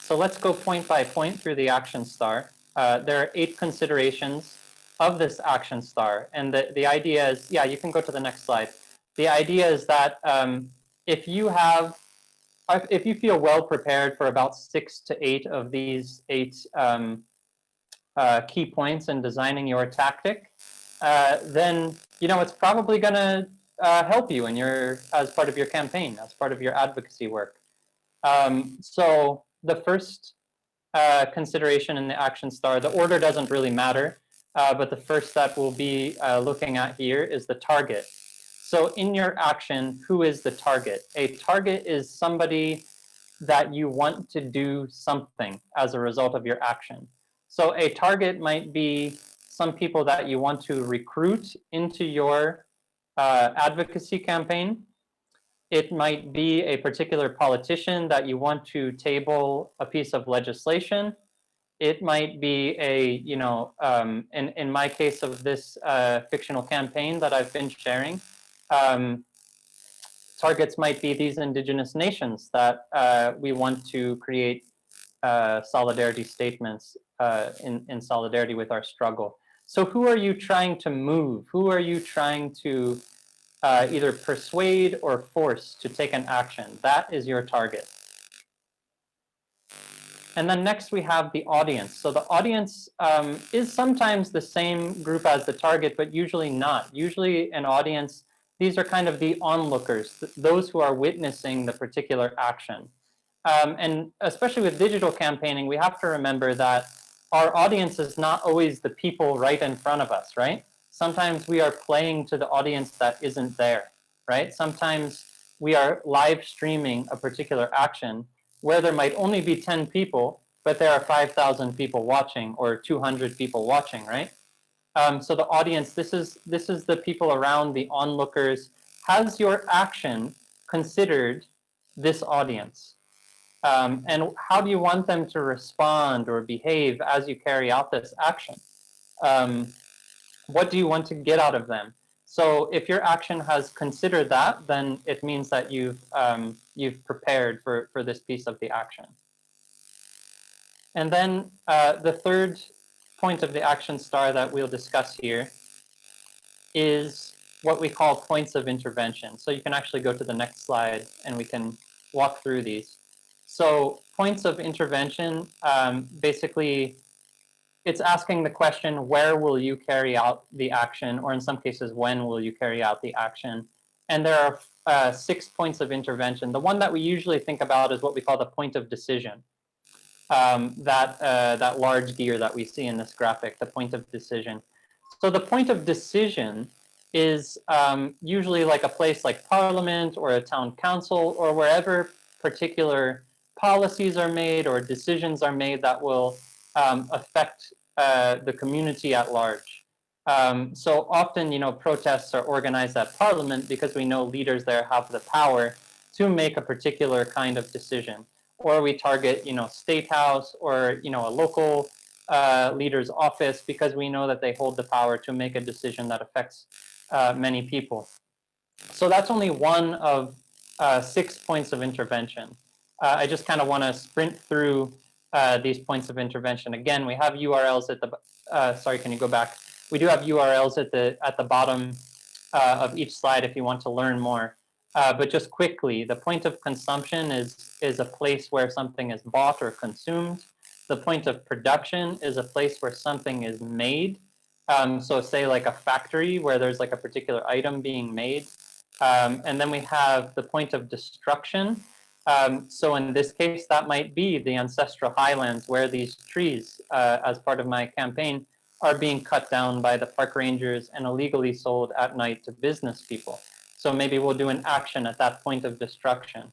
So let's go point by point through the action star. There are 8 considerations of this action star. And the idea is, yeah, you can go to the next slide. The idea is that if you feel well prepared for about 6 to 8 of these 8 key points in designing your tactic, then, you know, it's probably going to help you in as part of your campaign, as part of your advocacy work. So the first consideration in the action star, the order doesn't really matter, but the first step we'll be looking at here is the target. So in your action, who is the target? A target is somebody that you want to do something as a result of your action. So a target might be some people that you want to recruit into your advocacy campaign. It might be a particular politician that you want to table a piece of legislation. It might be a, you know, in my case of this fictional campaign that I've been sharing, targets might be these indigenous nations that we want to create solidarity statements in solidarity with our struggle. So who are you trying to move? Who are you trying to either persuade or force to take an action? That is your target. And then next we have the audience. So the audience is sometimes the same group as the target, but usually not. Usually an audience, these are kind of the onlookers, those who are witnessing the particular action. And especially with digital campaigning, we have to remember that our audience is not always the people right in front of us, right? sometimes we are playing to the audience that isn't there, right? Sometimes we are live streaming a particular action where there might only be 10 people, but there are 5,000 people watching or 200 people watching, right? So the audience, this is the people around, the onlookers. Has your action considered this audience? And how do you want them to respond or behave as you carry out this action? What do you want to get out of them? So if your action has considered that, then it means that you've prepared for this piece of the action. And then the third point of the action star that we'll discuss here is what we call points of intervention. So you can actually go to the next slide and we can walk through these. So points of intervention, basically, it's asking the question, where will you carry out the action? Or in some cases, when will you carry out the action? And there are 6 points of intervention. The one that we usually think about is what we call the point of decision. That large gear that we see in this graphic, the point of decision. So the point of decision is usually like a place like Parliament or a town council or wherever particular policies are made or decisions are made that will affect the community at large. So often, protests are organized at Parliament because we know leaders there have the power to make a particular kind of decision. Or we target, State House or, a local leader's office because we know that they hold the power to make a decision that affects many people. So that's only one of 6 points of intervention. I just kind of want to sprint through these points of intervention. Again, we have URLs at the, sorry, can you go back? We do have URLs at the bottom of each slide if you want to learn more. But just quickly, the point of consumption is a place where something is bought or consumed. The point of production is a place where something is made. So say like a factory where there's like a particular item being made. And then we have the point of destruction. So in this case, that might be the ancestral highlands where these trees, as part of my campaign, are being cut down by the park rangers and illegally sold at night to business people. So maybe we'll do an action at that point of destruction.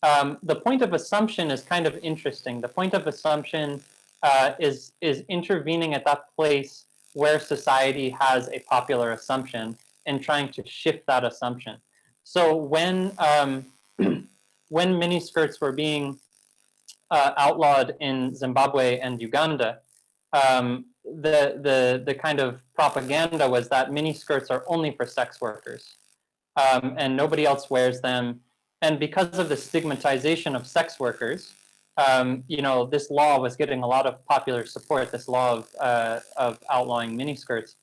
The point of assumption is kind of interesting. The point of assumption is intervening at that place where society has a popular assumption and trying to shift that assumption. So when miniskirts were being outlawed in Zimbabwe and Uganda, the kind of propaganda was that miniskirts are only for sex workers. And nobody else wears them. And because of the stigmatization of sex workers, this law was getting a lot of popular support, this law of outlawing miniskirts.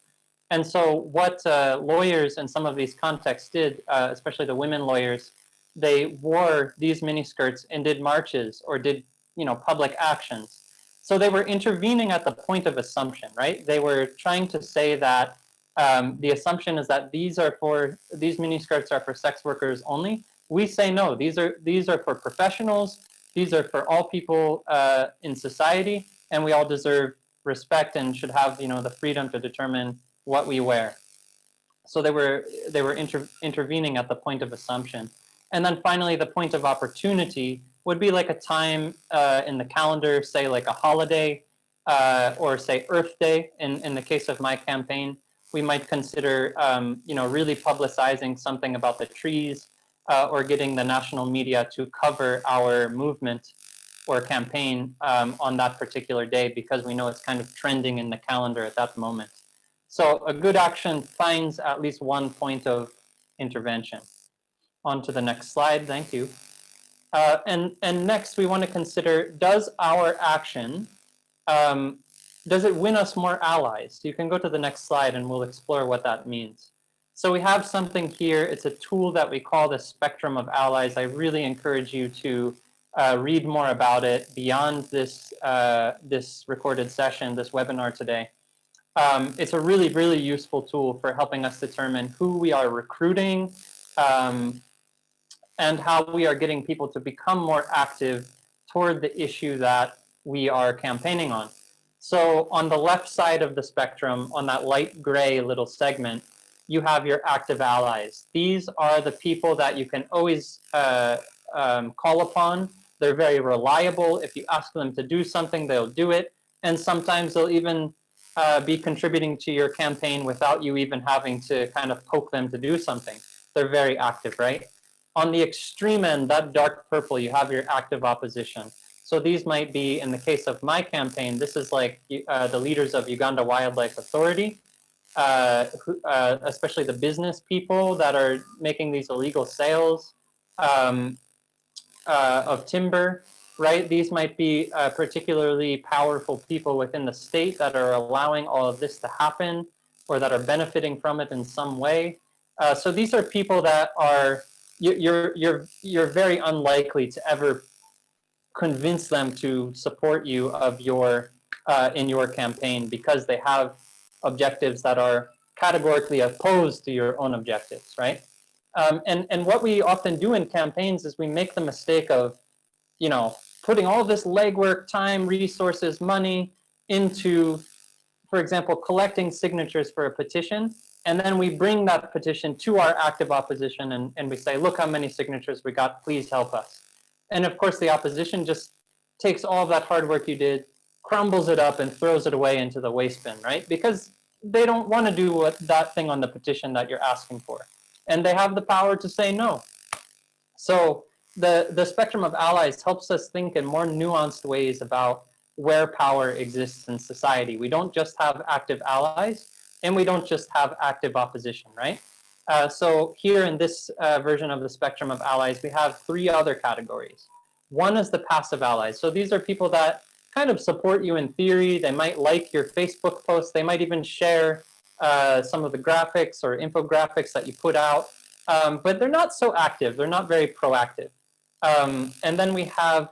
And so what lawyers in some of these contexts did, especially the women lawyers, they wore these miniskirts and did marches or did, public actions. So they were intervening at the point of assumption, right? They were trying to say that the assumption is that these miniskirts are for sex workers only. We say no, these are for professionals, these are for all people in society, and we all deserve respect and should have the freedom to determine what we wear. So they were intervening at the point of assumption. And then finally, the point of opportunity would be like a time in the calendar, say like a holiday, or say Earth Day. In the case of my campaign, we might consider, really publicizing something about the trees, or getting the national media to cover our movement or campaign on that particular day because we know it's kind of trending in the calendar at that moment. So a good action finds at least one point of intervention. On to the next slide, thank you. And next we want to consider, does our action, does it win us more allies? You can go to the next slide and we'll explore what that means. So we have something here, it's a tool that we call the spectrum of allies. I really encourage you to read more about it beyond this, this recorded session, this webinar today. It's a really, really useful tool for helping us determine who we are recruiting and how we are getting people to become more active toward the issue that we are campaigning on. So on the left side of the spectrum, on that light gray little segment, you have your active allies. These are the people that you can always call upon. They're very reliable. If you ask them to do something, they'll do it. And sometimes they'll even be contributing to your campaign without you even having to kind of poke them to do something. They're very active, right? On the extreme end, that dark purple, you have your active opposition. So these might be, in the case of my campaign, this is like the leaders of Uganda Wildlife Authority, especially the business people that are making these illegal sales of timber, right? These might be particularly powerful people within the state that are allowing all of this to happen or that are benefiting from it in some way. So these are people that are, you're very unlikely to ever convince them to support you of your in your campaign because they have objectives that are categorically opposed to your own objectives, right? And what we often do in campaigns is we make the mistake of, you know, putting all this legwork, time, resources, money into, for example, collecting signatures for a petition. And then we bring that petition to our active opposition and we say, look how many signatures we got, please help us. And of course, the opposition just takes all of that hard work you did, crumbles it up and throws it away into the waste bin, right? Because they don't want to do that thing on the petition that you're asking for. And they have the power to say no. So the spectrum of allies helps us think in more nuanced ways about where power exists in society. We don't just have active allies, and we don't just have active opposition, right? So here in this version of the spectrum of allies, we have three other categories. One is the passive allies. So these are people that kind of support you in theory. They might like your Facebook posts. They might even share some of the graphics or infographics that you put out, but they're not so active. They're not very proactive. And then we have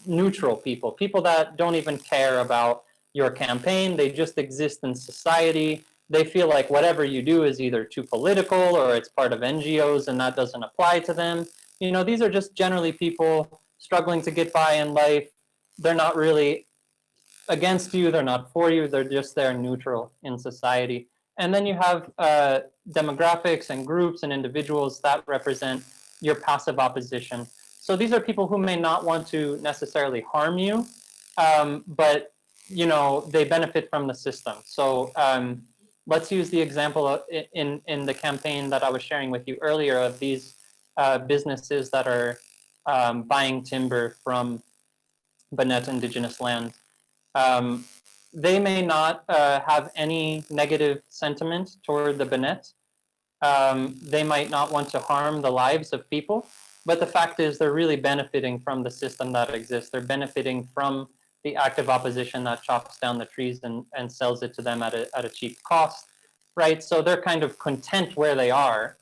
neutral people, people that don't even care about your campaign. They just exist in society. They feel like whatever you do is either too political or it's part of NGOs and that doesn't apply to them. You know, these are just generally people struggling to get by in life. They're not really against you, they're not for you, they're just there neutral in society. And then you have demographics and groups and individuals that represent your passive opposition. So these are people who may not want to necessarily harm you, but you know, they benefit from the system. So let's use the example in the campaign that I was sharing with you earlier of these businesses that are buying timber from Banat indigenous land. They may not have any negative sentiment toward the Banat. They might not want to harm the lives of people, but the fact is they're really benefiting from the system that exists. They're benefiting from the active opposition that chops down the trees and sells it to them at a cheap cost, right? So they're kind of content where they are,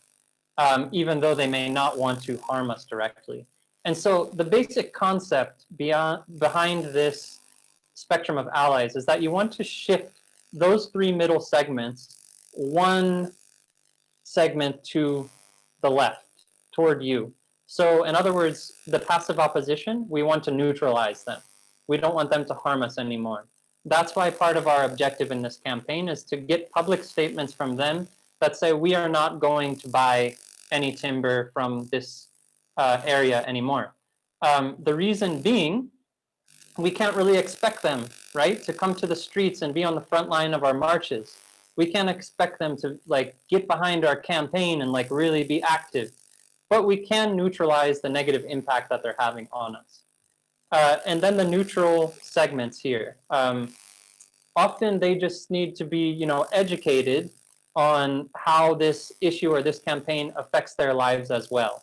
even though they may not want to harm us directly. And so the basic concept behind this spectrum of allies is that you want to shift those three middle segments, one segment to the left, toward you. So in other words, the passive opposition, we want to neutralize them. We don't want them to harm us anymore. That's why part of our objective in this campaign is to get public statements from them that say we are not going to buy any timber from this area anymore. The reason being, we can't really expect them, right, to come to the streets and be on the front line of our marches. We can't expect them to like get behind our campaign and like really be active, but we can neutralize the negative impact that they're having on us. And then the neutral segments here. Often they just need to be, you know, educated on how this issue or this campaign affects their lives as well.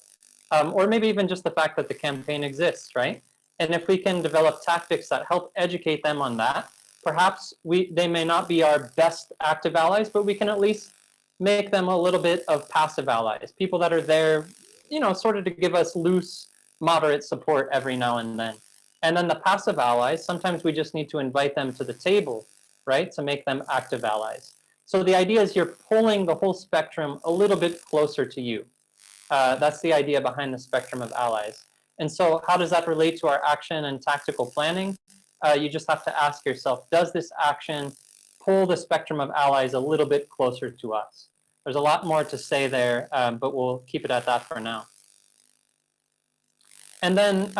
Or maybe even just the fact that the campaign exists, right? And if we can develop tactics that help educate them on that, perhaps they may not be our best active allies, but we can at least make them a little bit of passive allies, people that are there, you know, sort of to give us loose, moderate support every now and then. And then the passive allies, sometimes we just need to invite them to the table, right, to make them active allies. So the idea is you're pulling the whole spectrum a little bit closer to you. That's the idea behind the spectrum of allies. And so how does that relate to our action and tactical planning? you just have to ask yourself, does this action pull the spectrum of allies a little bit closer to us? There's a lot more to say there, but we'll keep it at that for now. And then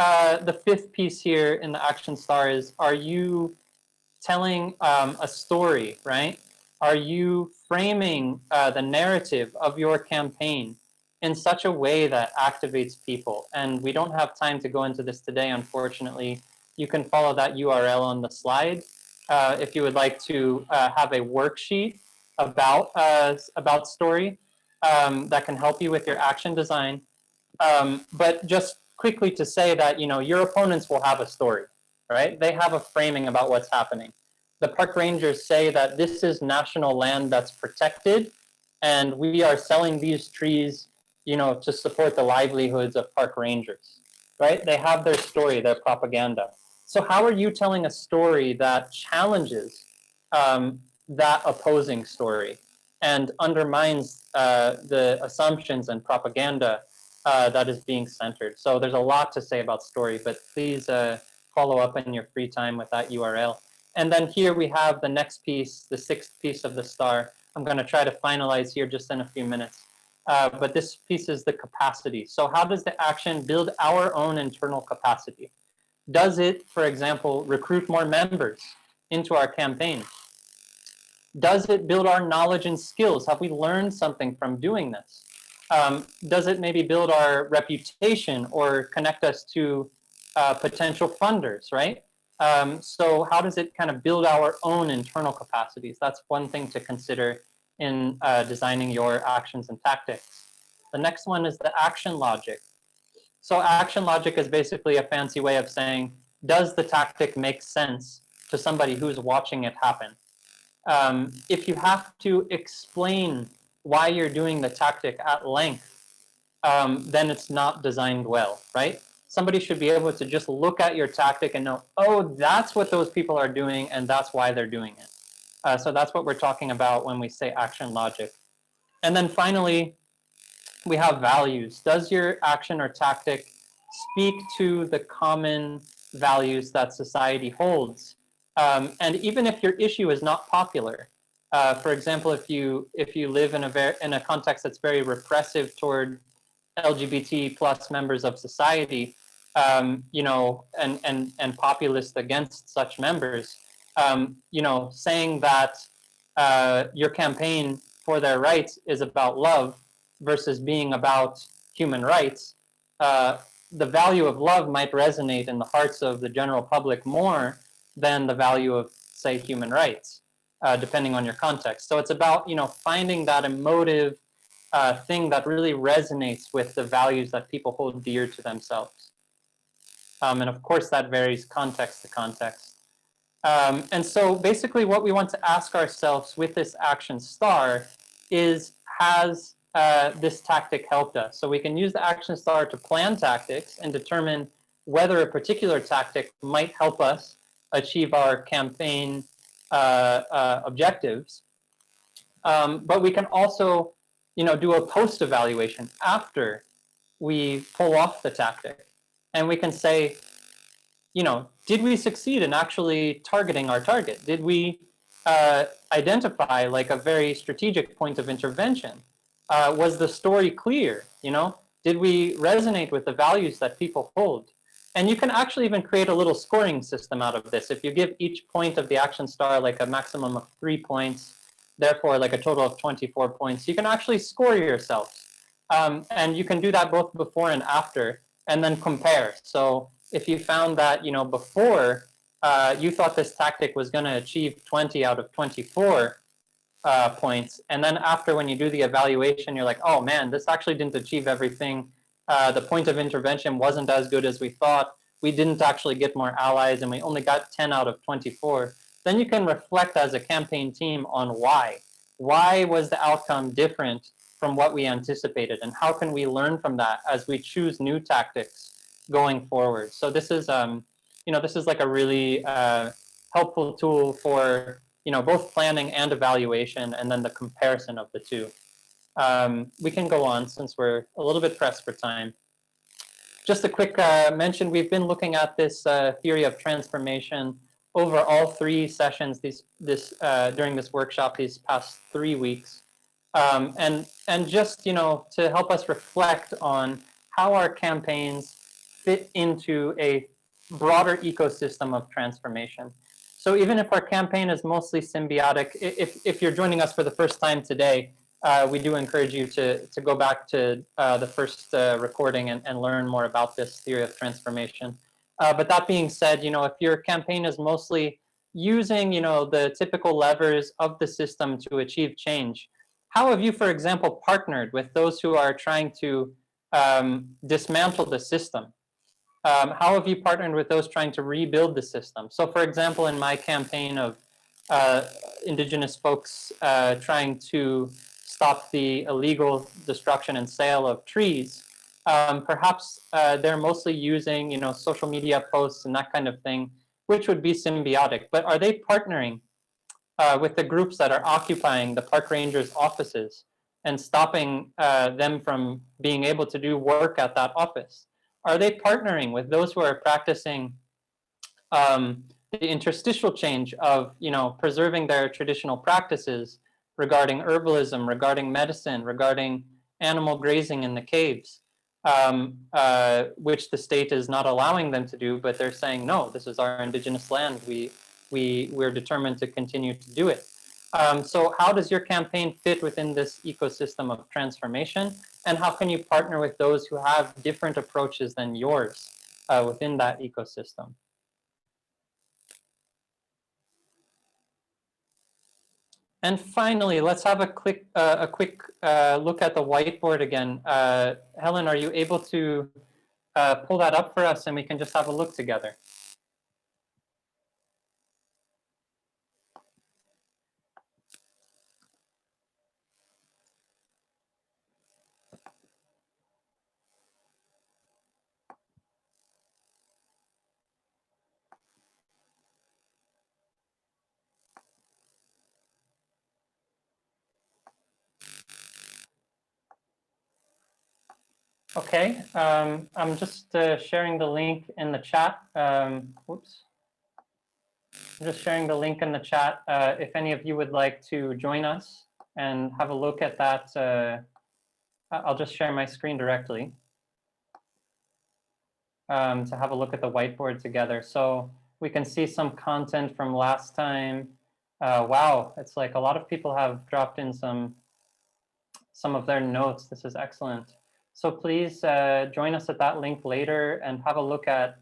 the fifth piece here in the action star is, are you telling a story, right? Are you framing the narrative of your campaign in such a way that activates people? And we don't have time to go into this today, unfortunately. You can follow that URL on the slide if you would like to have a worksheet about story that can help you with your action design. But just quickly to say that, you know, your opponents will have a story, right? They have a framing about what's happening. The park rangers say that this is national land that's protected, and we are selling these trees, you know, to support the livelihoods of park rangers, right? They have their story, their propaganda. So how are you telling a story that challenges that opposing story and undermines the assumptions and propaganda that is being centered? So there's a lot to say about story, but please follow up in your free time with that URL. And then here we have the next piece, the sixth piece of the star. I'm going to try to finalize here just in a few minutes. But this piece is the capacity. So how does the action build our own internal capacity? Does it, for example, recruit more members into our campaign? Does it build our knowledge and skills? Have we learned something from doing this? Does it maybe build our reputation or connect us to potential funders, right? So how does it kind of build our own internal capacities? That's one thing to consider in designing your actions and tactics. The next one is the action logic. So action logic is basically a fancy way of saying, does the tactic make sense to somebody who's watching it happen? If you have to explain why you're doing the tactic at length, then it's not designed well, right? Somebody should be able to just look at your tactic and know, oh, that's what those people are doing, and that's why they're doing it. So that's what we're talking about when we say action logic. And then finally, we have values. Does your action or tactic speak to the common values that society holds? And even if your issue is not popular, for example, if you live in a context that's very repressive toward LGBT plus members of society, you know, and populist against such members, you know, saying that your campaign for their rights is about love versus being about human rights, the value of love might resonate in the hearts of the general public more than the value of, say, human rights, depending on your context. So it's about, you know, finding that emotive thing that really resonates with the values that people hold dear to themselves. And of course, that varies context to context. And so basically what we want to ask ourselves with this action star is, has this tactic helped us? So we can use the action star to plan tactics and determine whether a particular tactic might help us achieve our campaign objectives. But we can also, you know, do a post evaluation after we pull off the tactic. And we can say, you know, did we succeed in actually targeting our target? Did we identify like a very strategic point of intervention? Was the story clear? You know, did we resonate with the values that people hold? And you can actually even create a little scoring system out of this. If you give each point of the action star like a maximum of 3 points, therefore like a total of 24 points, you can actually score yourselves. And you can do that both before and after, and then compare. So if you found that, you know, before you thought this tactic was going to achieve 20 out of 24 points, and then after, when you do the evaluation, you're like, oh man, this actually didn't achieve everything. The point of intervention wasn't as good as we thought. We didn't actually get more allies, and we only got 10 out of 24. Then you can reflect as a campaign team on why. Why was the outcome different from what we anticipated, and how can we learn from that as we choose new tactics going forward? So this is, you know, this is like a really helpful tool for, you know, both planning and evaluation, and then the comparison of the two. We can go on since we're a little bit pressed for time. Just a quick mention, we've been looking at this theory of transformation over all 3 sessions during this workshop these past 3 weeks. And just, you know, to help us reflect on how our campaigns fit into a broader ecosystem of transformation. So even if our campaign is mostly symbiotic, if you're joining us for the first time today, we do encourage you to go back to the first recording and learn more about this theory of transformation. But that being said, you know, if your campaign is mostly using, you know, the typical levers of the system to achieve change, how have you, for example, partnered with those who are trying to dismantle the system? How have you partnered with those trying to rebuild the system? So, for example, in my campaign of Indigenous folks trying to stop the illegal destruction and sale of trees, perhaps they're mostly using, you know, social media posts and that kind of thing, which would be symbiotic. But are they partnering with the groups that are occupying the park rangers' offices and stopping them from being able to do work at that office? Are they partnering with those who are practicing the interstitial change of, you know, preserving their traditional practices regarding herbalism, regarding medicine, regarding animal grazing in the caves, which the state is not allowing them to do, but they're saying, no, this is our indigenous land. We're determined to continue to do it. So how does your campaign fit within this ecosystem of transformation? And how can you partner with those who have different approaches than yours within that ecosystem? And finally, let's have a quick look at the whiteboard again. Helen, are you able to pull that up for us and we can just have a look together? Okay, I'm just sharing the link in the chat. Whoops. I'm just sharing the link in the chat. If any of you would like to join us and have a look at that, I'll just share my screen directly to have a look at the whiteboard together. So we can see some content from last time. Wow, it's like a lot of people have dropped in some of their notes. This is excellent. So please join us at that link later and have a look at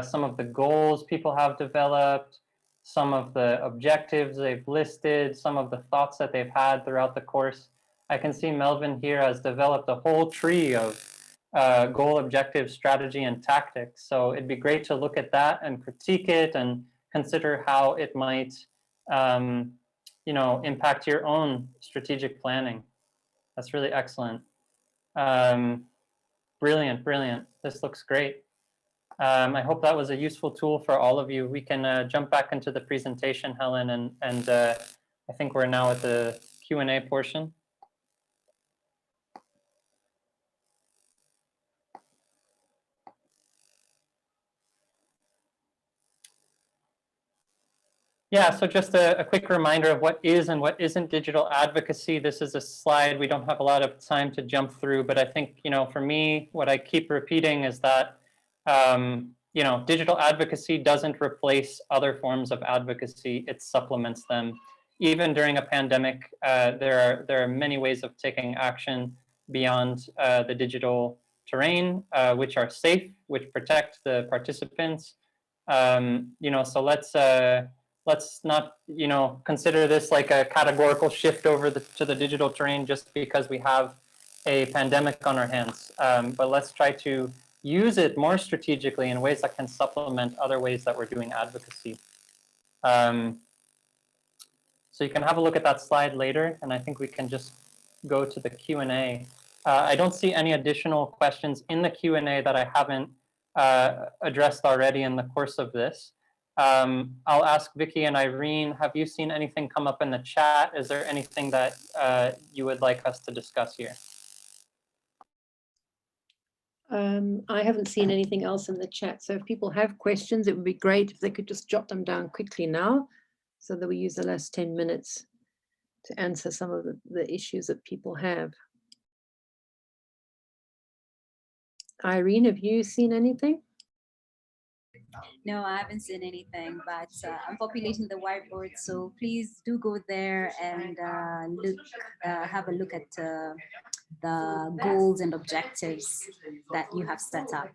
some of the goals people have developed, some of the objectives they've listed, some of the thoughts that they've had throughout the course. I can see Melvin here has developed a whole tree of goal, objective, strategy, and tactics. So it'd be great to look at that and critique it and consider how it might you know, impact your own strategic planning. That's really excellent. Brilliant, brilliant. This looks great. I hope that was a useful tool for all of you. We can jump back into the presentation, Helen, and I think we're now at the Q&A portion. Yeah, so just a quick reminder of what is and what isn't digital advocacy. This is a slide we don't have a lot of time to jump through, but I think, you know, for me, what I keep repeating is that, you know, digital advocacy doesn't replace other forms of advocacy, it supplements them. Even during a pandemic, there are many ways of taking action beyond the digital terrain, which are safe, which protect the participants. You know, so let's not, you know, consider this like a categorical shift over to the digital terrain just because we have a pandemic on our hands. But let's try to use it more strategically in ways that can supplement other ways that we're doing advocacy. So you can have a look at that slide later, and I think we can just go to the Q&A. I don't see any additional questions in the Q&A that I haven't addressed already in the course of this. I'll ask Vicky and Irene, have you seen anything come up in the chat? Is there anything that you would like us to discuss here? I haven't seen anything else in the chat. So if people have questions, it would be great if they could just jot them down quickly now so that we use the last 10 minutes to answer some of the issues that people have. Irene, have you seen anything? No, I haven't seen anything, but I'm populating the whiteboard, so please do go there and have a look at the goals and objectives that you have set up.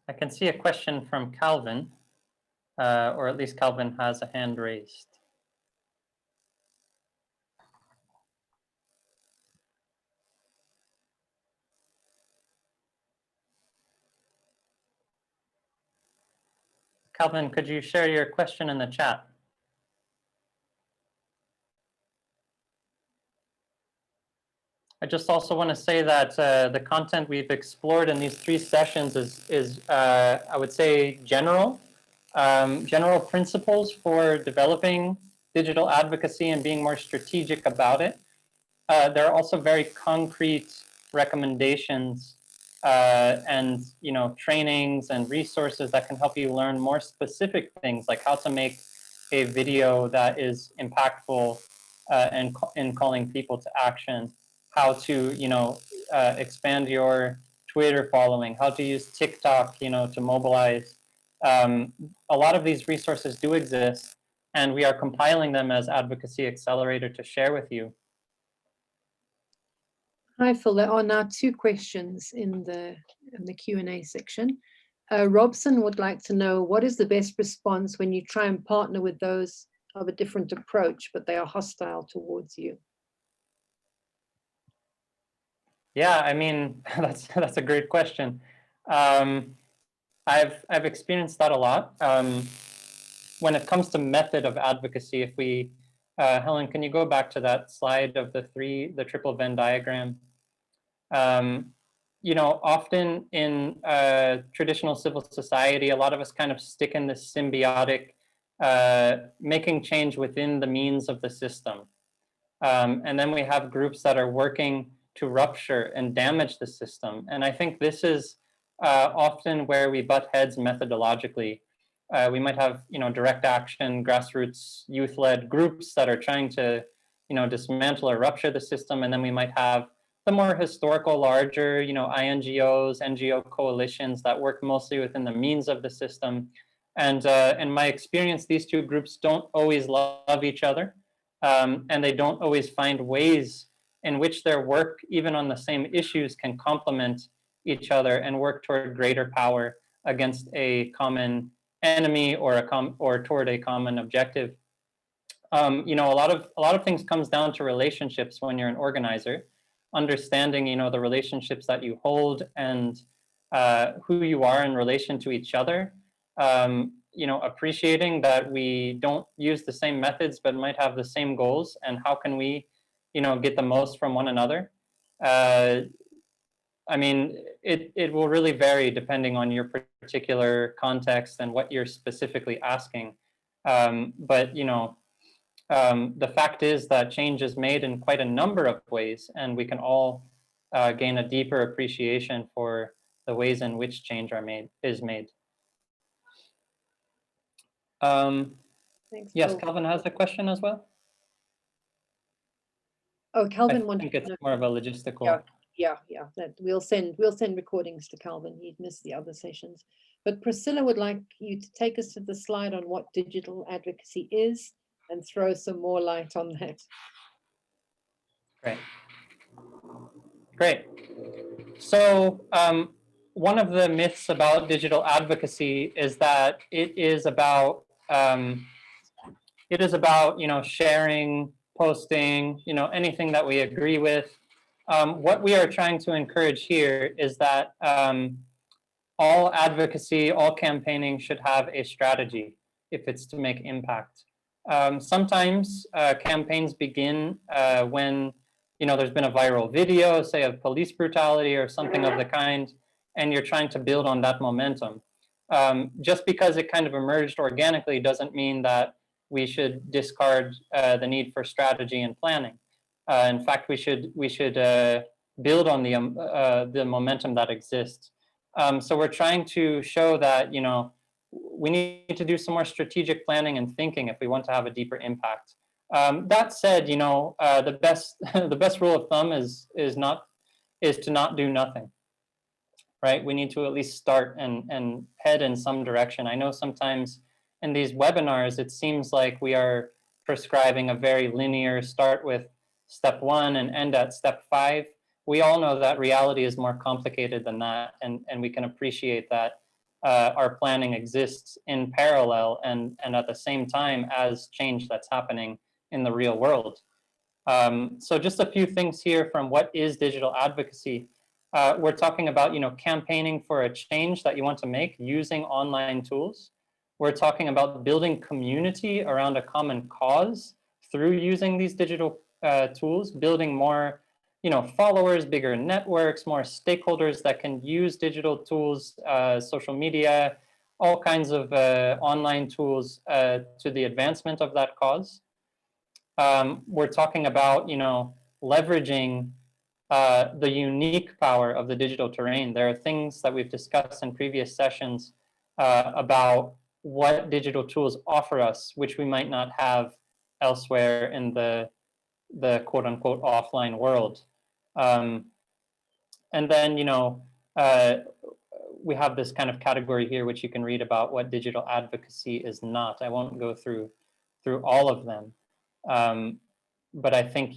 I can see a question from Calvin, or at least Calvin has a hand raised. Calvin, could you share your question in the chat? I just also want to say that the content we've explored in these 3 sessions is I would say, general principles for developing digital advocacy and being more strategic about it. There are also very concrete recommendations and trainings and resources that can help you learn more specific things, like how to make a video that is impactful in calling people to action, how to expand your Twitter following, how to use TikTok to mobilize. A lot of these resources do exist, and we are compiling them as Advocacy Accelerator to share with you. Hi, Phil. There are now 2 questions in the Q&A section. Robson would like to know, what is the best response when you try and partner with those of a different approach, but they are hostile towards you? Yeah, I mean, that's a great question. I've experienced that a lot. When it comes to method of advocacy, if we, Helen, can you go back to that slide of the triple Venn diagram? Often in traditional civil society, a lot of us kind of stick in this symbiotic, making change within the means of the system. And then we have groups that are working to rupture and damage the system. And I think this is often where we butt heads methodologically. We might have, direct action, grassroots, youth-led groups that are trying to, dismantle or rupture the system. And then we might have the more historical, larger, INGOs, NGO coalitions that work mostly within the means of the system. And in my experience, these 2 groups don't always love each other. And they don't always find ways in which their work, even on the same issues, can complement each other and work toward greater power against a common enemy or toward a common objective. A lot of things comes down to relationships when you're an organizer, understanding the relationships that you hold and who you are in relation to each other. Appreciating that we don't use the same methods, but might have the same goals, and how can we, get the most from one another. I mean, it will really vary depending on your particular context and what you're specifically asking. But, the fact is that change is made in quite a number of ways, and we can all gain a deeper appreciation for the ways in which change is made. Thanks, yes, Phil. Calvin has a question as well. Oh, Calvin I wanted think to it's more of a logistical. Yeah. That we'll send recordings to Calvin. He'd missed the other sessions. But Priscilla would like you to take us to the slide on what digital advocacy is and throw some more light on that. Great. So one of the myths about digital advocacy is that it is about sharing, posting, anything that we agree with. What we are trying to encourage here is that all advocacy, all campaigning should have a strategy if it's to make impact. Sometimes campaigns begin when there's been a viral video, say of police brutality or something of the kind, and you're trying to build on that momentum. Just because it kind of emerged organically doesn't mean that we should discard the need for strategy and planning. In fact, we should build on the momentum that exists. So we're trying to show that we need to do some more strategic planning and thinking if we want to have a deeper impact. That said, the best rule of thumb is to not do nothing. Right? We need to at least start and head in some direction. I know sometimes in these webinars, it seems like we are prescribing a very linear start with step 1 and end at step 5. We all know that reality is more complicated than that, and we can appreciate that our planning exists in parallel and at the same time as change that's happening in the real world. So just a few things here from what is digital advocacy. We're talking about campaigning for a change that you want to make using online tools. We're talking about building community around a common cause through using these digital tools, building more followers, bigger networks, more stakeholders that can use digital tools, social media, all kinds of online tools to the advancement of that cause. We're talking about leveraging the unique power of the digital terrain. There are things that we've discussed in previous sessions about what digital tools offer us, which we might not have elsewhere in the quote unquote offline world. And then, we have this kind of category here, which you can read about what digital advocacy is not. I won't go through all of them. But I think,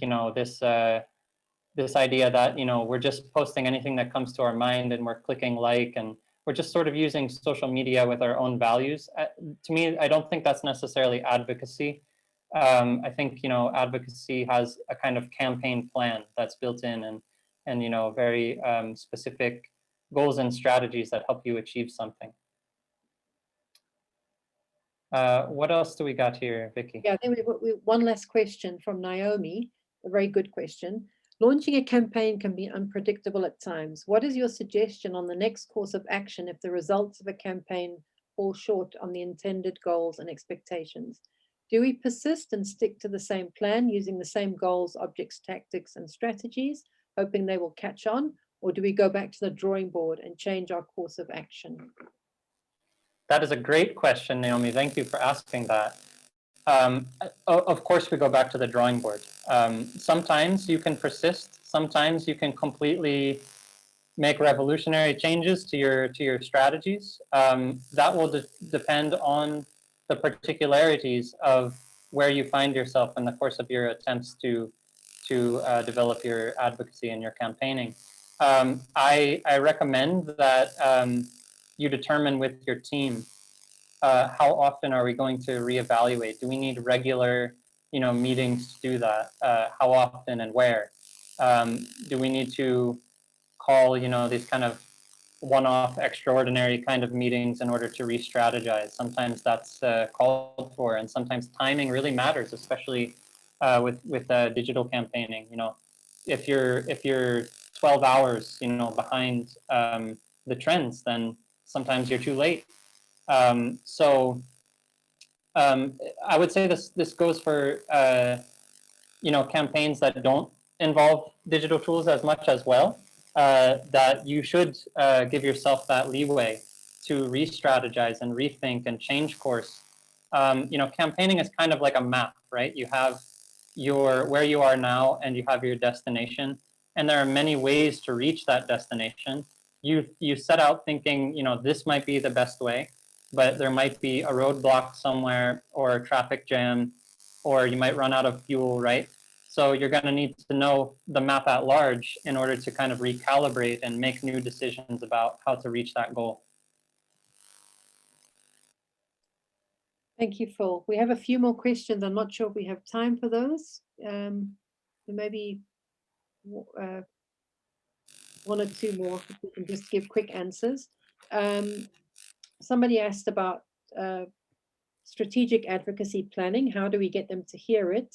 this idea that, we're just posting anything that comes to our mind and we're clicking like, and we're just sort of using social media with our own values. To me, I don't think that's necessarily advocacy. I think, advocacy has a kind of campaign plan that's built in and very specific goals and strategies that help you achieve something. What else do we got here, Vicky? Yeah, then we one last question from Naomi, a very good question. Launching a campaign can be unpredictable at times. What is your suggestion on the next course of action if the results of a campaign fall short on the intended goals and expectations? Do we persist and stick to the same plan using the same goals, objects, tactics, and strategies, hoping they will catch on? Or do we go back to the drawing board and change our course of action? That is a great question, Naomi. Thank you for asking that. Of course, we go back to the drawing board. Sometimes you can persist. Sometimes you can completely make revolutionary changes to your strategies. That will depend on the particularities of where you find yourself in the course of your attempts to develop your advocacy and your campaigning. I recommend that you determine with your team how often are we going to reevaluate? Do we need regular, meetings to do that? How often and where? Do we need to call, these kind of one-off, extraordinary kind of meetings in order to re-strategize? Sometimes that's called for, and sometimes timing really matters, especially with digital campaigning. If you're 12 hours, behind the trends, then sometimes you're too late. So I would say this goes for campaigns that don't involve digital tools as much as well, that you should give yourself that leeway to re-strategize and rethink and change course. Campaigning is kind of like a map, right? You have where you are now and you have your destination, and there are many ways to reach that destination. You set out thinking, this might be the best way, but there might be a roadblock somewhere or a traffic jam, or you might run out of fuel, right? So you're going to need to know the map at large in order to kind of recalibrate and make new decisions about how to reach that goal. Thank you, Phil. We have a few more questions. I'm not sure if we have time for those. Maybe one or two more, if we can just give quick answers. Somebody asked about strategic advocacy planning. How do we get them to hear it?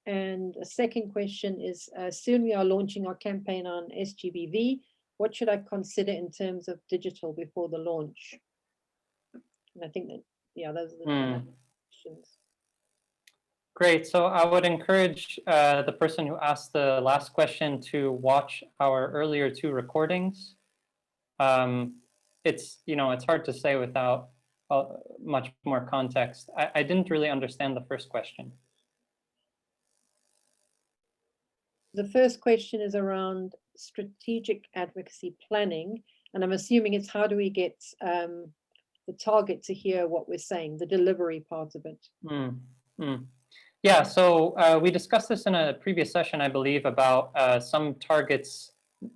And a second question is, soon we are launching our campaign on SGBV. What should I consider in terms of digital before the launch? And I think that, yeah, those are the questions. Great. So I would encourage the person who asked the last question to watch our earlier 2 recordings. It's, it's hard to say without much more context. I didn't really understand the first question. The first question is around strategic advocacy planning, and I'm assuming it's how do we get the target to hear what we're saying, the delivery part of it. Yeah, so we discussed this in a previous session, I believe, about some targets,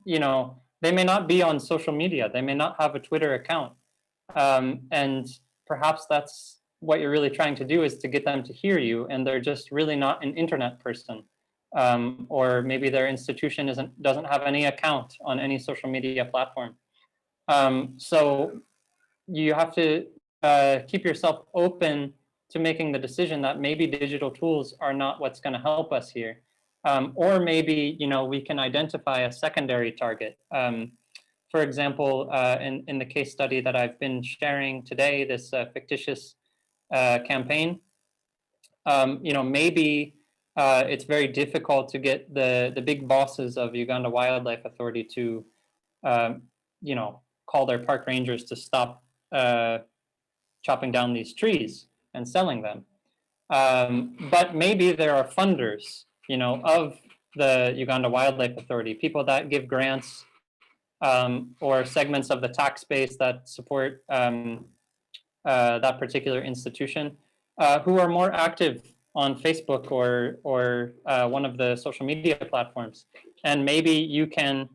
they may not be on social media, they may not have a Twitter account, and perhaps that's what you're really trying to do, is to get them to hear you, and they're just really not an internet person. Or maybe their institution doesn't have any account on any social media platform. So you have to keep yourself open to making the decision that maybe digital tools are not what's going to help us here. Or maybe, we can identify a secondary target. For example, in the case study that I've been sharing today, this fictitious campaign, maybe it's very difficult to get the big bosses of Uganda Wildlife Authority to, call their park rangers to stop chopping down these trees and selling them. But maybe there are funders, of the Uganda Wildlife Authority, people that give grants or segments of the tax base that support that particular institution, who are more active on Facebook or one of the social media platforms. And maybe you can,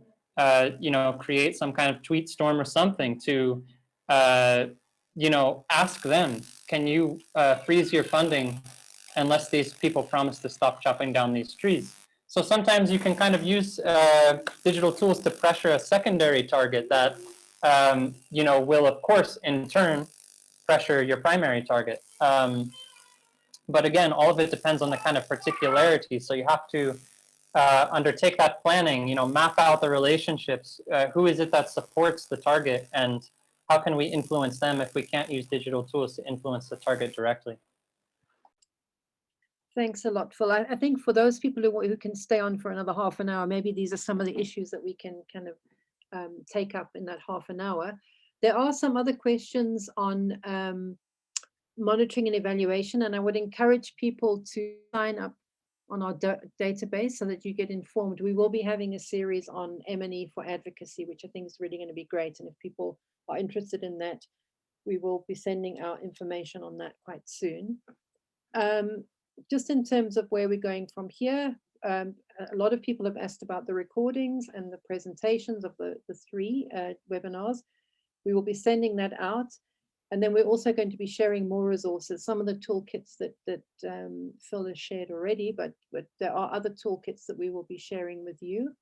create some kind of tweet storm or something to, ask them, can you freeze your funding unless these people promise to stop chopping down these trees? So sometimes you can kind of use digital tools to pressure a secondary target that, will of course in turn pressure your primary target. But again, all of it depends on the kind of particularity. So you have to undertake that planning, map out the relationships. Who is it that supports the target, and how can we influence them if we can't use digital tools to influence the target directly? Thanks a lot, Phil. I think for those people who can stay on for another half an hour, maybe these are some of the issues that we can kind of take up in that half an hour. There are some other questions on monitoring and evaluation, and I would encourage people to sign up on our database so that you get informed. We will be having a series on M&E for advocacy, which I think is really going to be great. And if people are interested in that, we will be sending out information on that quite soon. Just in terms of where we're going from here, a lot of people have asked about the recordings and the presentations of the 3 webinars. We will be sending that out. And then we're also going to be sharing more resources, some of the toolkits that Phil has shared already, but there are other toolkits that we will be sharing with you.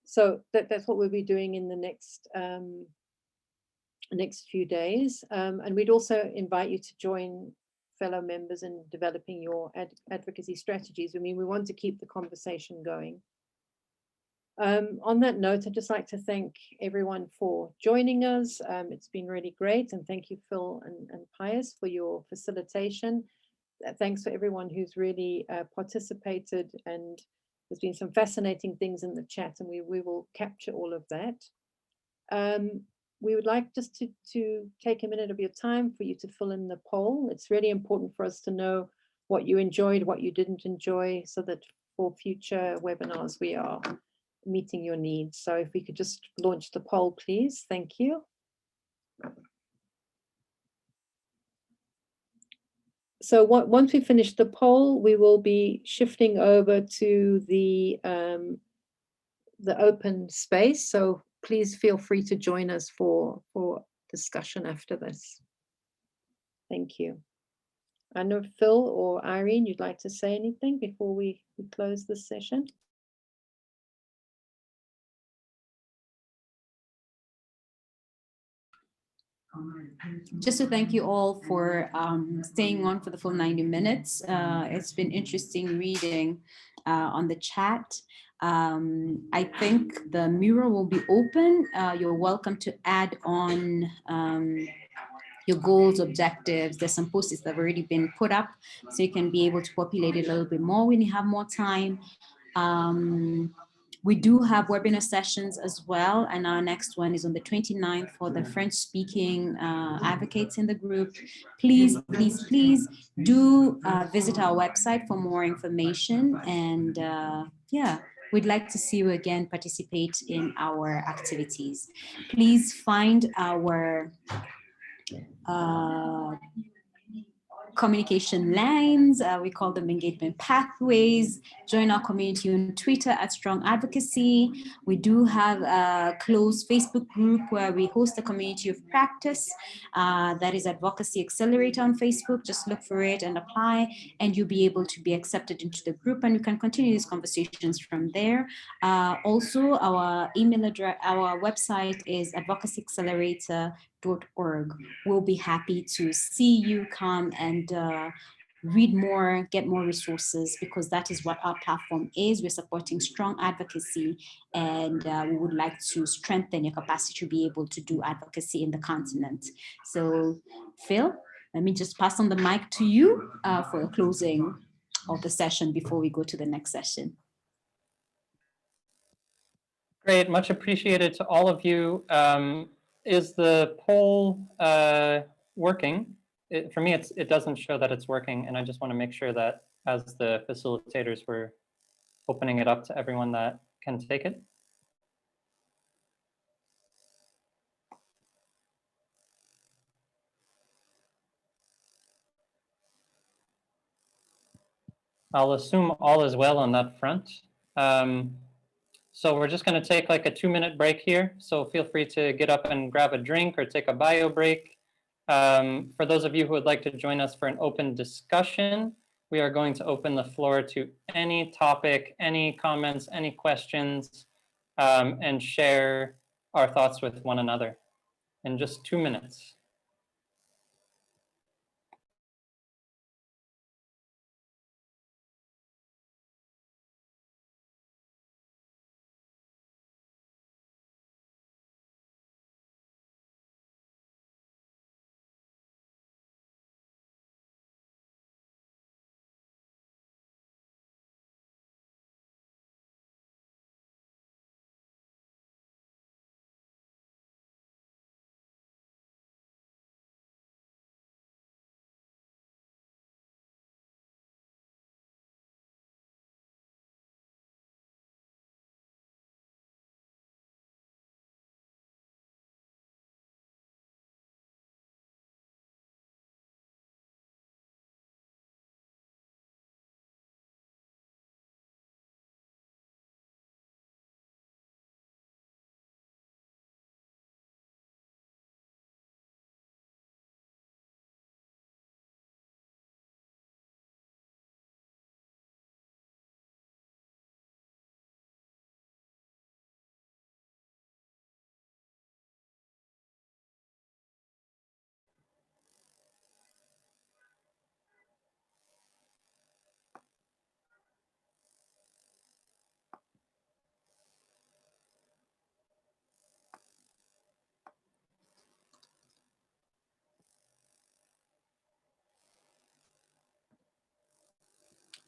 So that's what we'll be doing in the next few days. And we'd also invite you to join fellow members in developing your advocacy strategies. I mean, we want to keep the conversation going. On that note, I'd just like to thank everyone for joining us. It's been really great, and thank you, Phil and Pius, for your facilitation. Thanks for everyone who's really participated, and there's been some fascinating things in the chat, and we will capture all of that. We would like just to take a minute of your time for you to fill in the poll. It's really important for us to know what you enjoyed, what you didn't enjoy, so that for future webinars we are meeting your needs. So if we could just launch the poll, please. Thank you. So once we finish the poll, we will be shifting over to the open space. So please feel free to join us for discussion after this. Thank you. I know Phil or Irene, you'd like to say anything before we close this session? Just to thank you all for staying on for the full 90 minutes. It's been interesting reading on the chat. I think the mural will be open. You're welcome to add on your goals, objectives. There's some post-its that have already been put up, so you can be able to populate it a little bit more when you have more time. We do have webinar sessions as well, and our next one is on the 29th for the French-speaking advocates in the group. Please, please, please do visit our website for more information, and yeah, we'd like to see you again participate in our activities. Please find our communication lines, we call them engagement pathways. Join our community on Twitter at Strong Advocacy. We do have a closed Facebook group where we host a community of practice. That is Advocacy Accelerator on Facebook. Just look for it and apply, and you'll be able to be accepted into the group, and you can continue these conversations from there. Also, our email address, our website is advocacyaccelerator.org. We'll be happy to see you come and read more, get more resources, because that is what our platform is. We're supporting strong advocacy, and we would like to strengthen your capacity to be able to do advocacy in the continent. So, Phil, let me just pass on the mic to you for a closing of the session before we go to the next session. Great, much appreciated to all of you. Is the poll working? For me, it doesn't show that it's working, and I just want to make sure that as the facilitators were opening it up to everyone that can take it. I'll assume all is well on that front. So we're just going to take like a 2-minute break here. So feel free to get up and grab a drink or take a bio break. For those of you who would like to join us for an open discussion, we are going to open the floor to any topic, any comments, any questions, and share our thoughts with one another in just 2 minutes.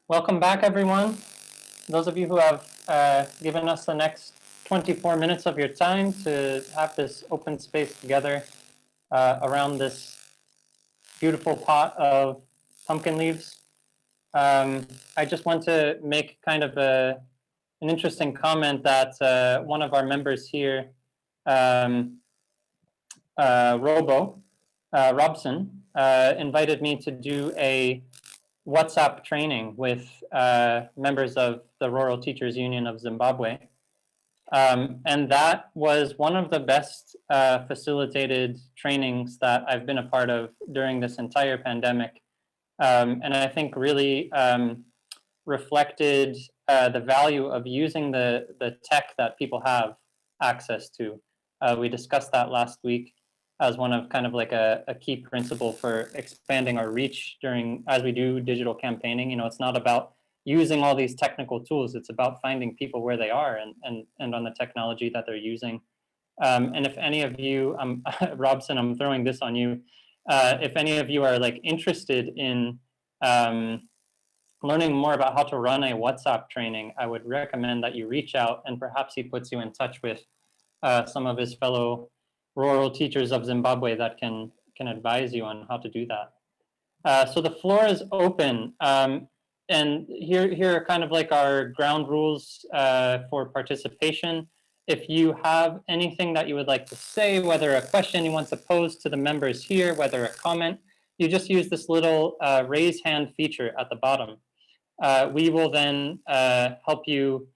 Welcome back, everyone. Those of you who have given us the next 24 minutes of your time to have this open space together around this beautiful pot of pumpkin leaves. I just want to make kind of an interesting comment that one of our members here, Robson, invited me to do a WhatsApp training with members of the Rural Teachers Union of Zimbabwe. And that was one of the best facilitated trainings that I've been a part of during this entire pandemic. And I think really reflected the value of using the tech that people have access to. We discussed that last week. as one of kind of like a key principle for expanding our reach as we do digital campaigning. You know, it's not about using all these technical tools. It's about finding people where they are and on the technology that they're using. And if any of you, Robson, I'm throwing this on you. If any of you are like interested in learning more about how to run a WhatsApp training, I would recommend that you reach out, and perhaps he puts you in touch with some of his fellow rural teachers of Zimbabwe that can advise you on how to do that. So the floor is open. And here are kind of like our ground rules for participation. If you have anything that you would like to say, whether a question you want to pose to the members here, whether a comment, you just use this little raise hand feature at the bottom. We will then help you,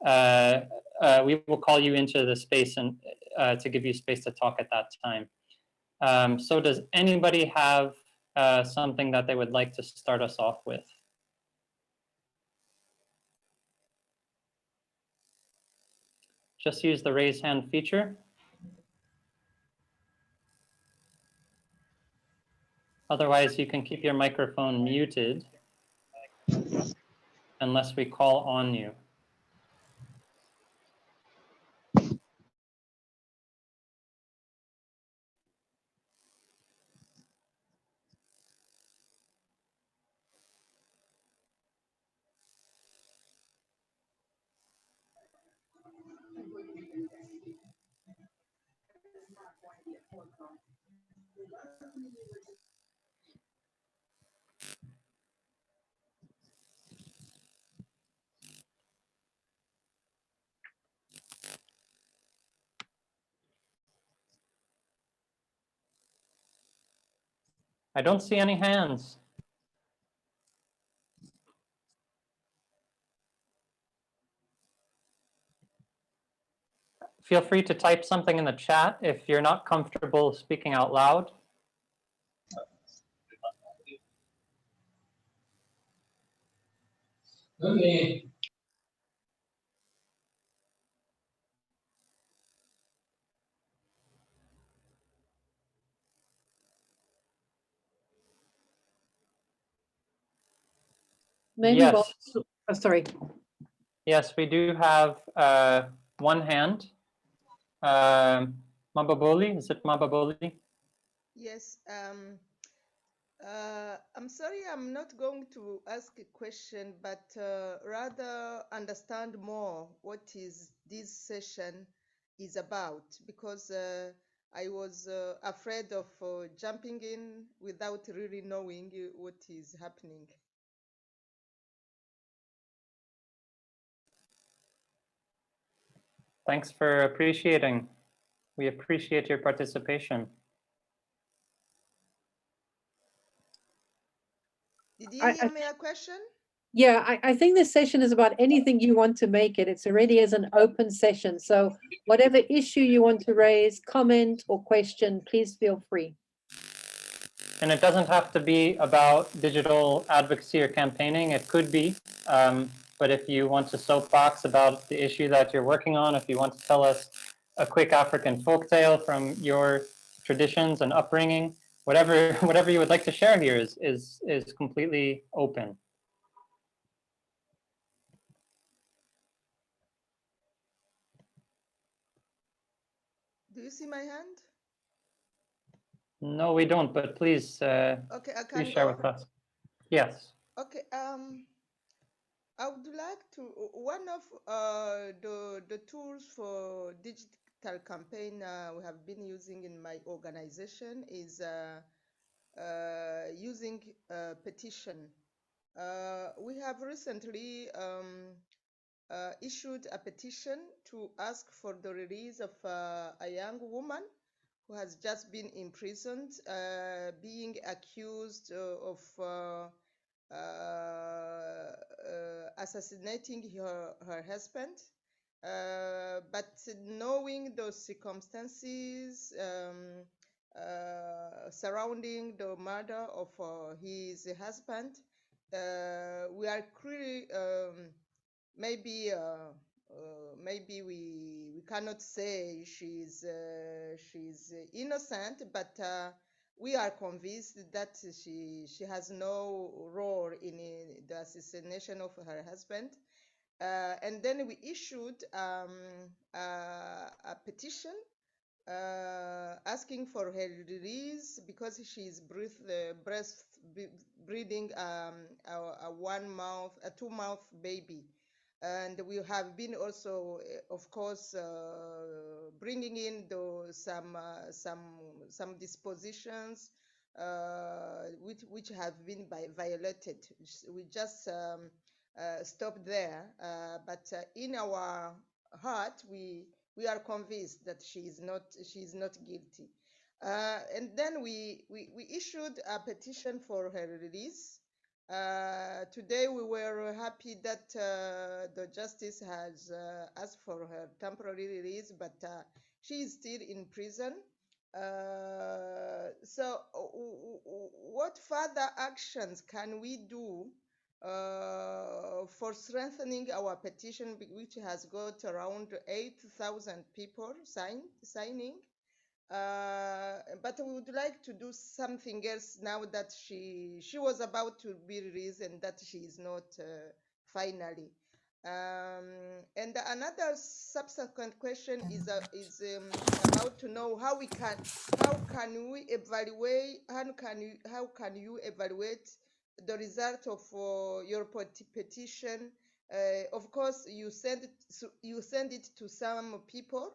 we will call you into the space and to give you space to talk at that time. So does anybody have something that they would like to start us off with? Just use the raise hand feature. Otherwise, you can keep your microphone muted unless we call on you. I don't see any hands. Feel free to type something in the chat if you're not comfortable speaking out loud. Okay. Maybe Yes. oh, sorry. Yes, we do have one hand. Mababoli, is it Mababoli? Yes, I'm sorry, I'm not going to ask a question, but rather understand more what is this session is about, because I was afraid of jumping in without really knowing what is happening. Thanks for appreciating. We appreciate your participation. Did you hear me a question? Yeah, I think this session is about anything you want to make it. It's already as an open session. So whatever issue you want to raise, comment or question, please feel free. And it doesn't have to be about digital advocacy or campaigning. It could be, but if you want to soapbox about the issue that you're working on, if you want to tell us a quick African folktale from your traditions and upbringing, whatever you would like to share here is completely open. Do you see my hand? No, we don't, but please, Okay, I can please share go. with us. Yes. Okay, I would like to, one of the tools for digital campaign we have been using in my organization is using Petition. We have recently issued a petition to ask for the release of a young woman who has just been imprisoned, being accused of assassinating her husband. But knowing those circumstances surrounding the murder of his husband, we are clearly maybe we cannot say she's innocent, but we are convinced that she has no role in the assassination of her husband. And then we issued a petition asking for her release because she is breastfeeding a 2-month baby. And we have been also, of course, bringing in some dispositions which have been violated. We just stopped there, but in our heart, we are convinced that she is not guilty. And then we issued a petition for her release. Today we were happy that the justice has asked for her temporary release, but she is still in prison. So what further actions can we do for strengthening our petition, which has got around 8,000 people signing? But we would like to do something else now that she was about to be released and that she is not finally. And another subsequent question is about to know how can you evaluate the result of your petition. Of course, you send it to some people,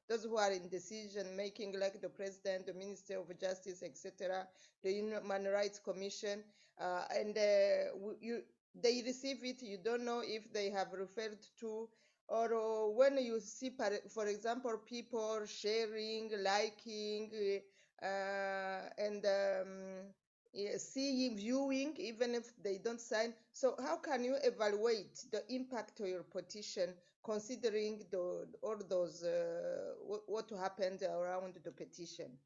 those who are in decision making, like the president, the Minister of Justice, etc., the Human Rights Commission, and they receive it. You don't know if they have referred to, or when you see, for example, people sharing, liking, and seeing, viewing, even if they don't sign. So how can you evaluate the impact of your petition, considering all those what happened around the petition?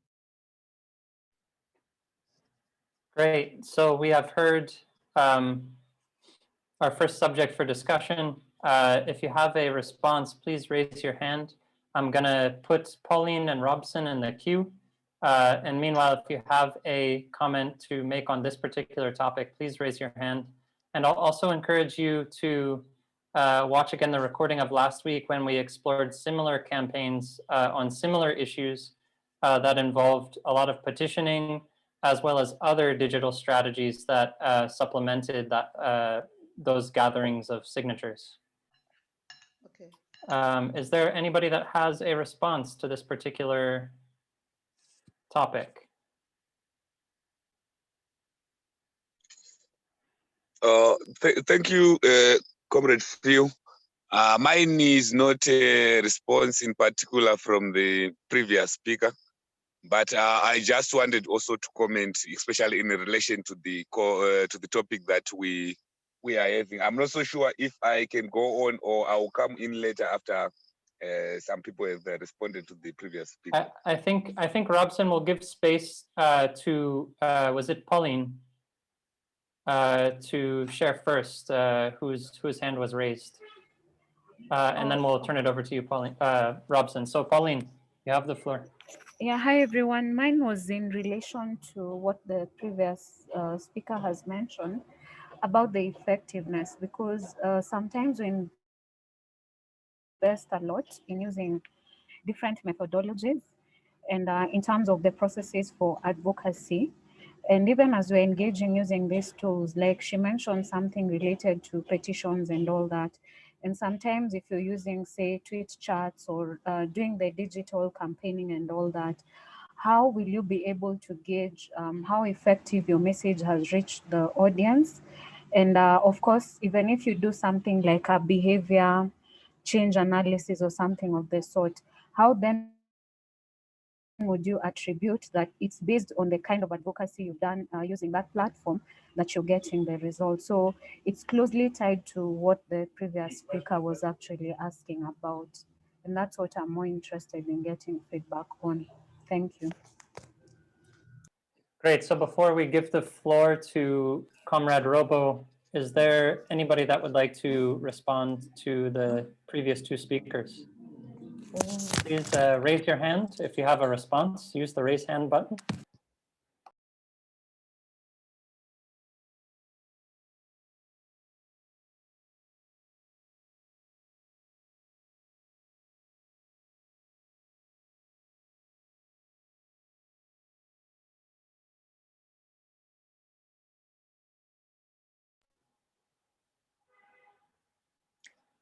Great. So we have heard our first subject for discussion. If you have a response, please raise your hand. I'm going to put Pauline and Robson in the queue. And meanwhile, if you have a comment to make on this particular topic, please raise your hand. And I'll also encourage you to watch again the recording of last week when we explored similar campaigns on similar issues that involved a lot of petitioning, as well as other digital strategies that supplemented those gatherings of signatures. Okay. Is there anybody that has a response to this particular topic? Thank you, Comrade Phil. Mine is not a response in particular from the previous speaker, but I just wanted also to comment, especially in relation to the topic that we are having. I'm not so sure if I can go on or I'll come in later after some people have responded to the previous speaker. I think Robson will give space to was it Pauline to share first, whose hand was raised, and then we'll turn it over to you, Pauline, Robson. So Pauline, you have the floor. Yeah, hi everyone. Mine was in relation to what the previous speaker has mentioned about the effectiveness, because sometimes we invest a lot in using different methodologies and in terms of the processes for advocacy. And even as we're engaging using these tools, like she mentioned something related to petitions and all that. And sometimes if you're using, say, tweet chats or doing the digital campaigning and all that, how will you be able to gauge how effective your message has reached the audience? And of course, even if you do something like a behavior change analysis or something of the sort, how then would you attribute that it's based on the kind of advocacy you've done using that platform that you're getting the results? So it's closely tied to what the previous speaker was actually asking about. And that's what I'm more interested in getting feedback on. Thank you. Great. So before we give the floor to Comrade Robo, is there anybody that would like to respond to the previous two speakers? Please raise your hand if you have a response. Use the raise hand button.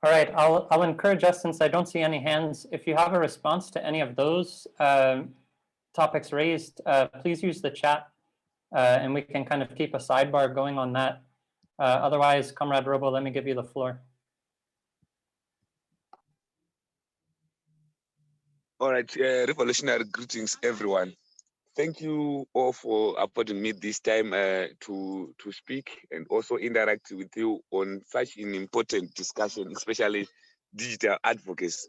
All right, I'll encourage us, since I don't see any hands, if you have a response to any of those topics raised, please use the chat and we can kind of keep a sidebar going on that. Otherwise, Comrade Robo, let me give you the floor. All right, revolutionary greetings, everyone. Thank you all for affording me this time to speak and also interact with you on such an important discussion, especially digital advocacy.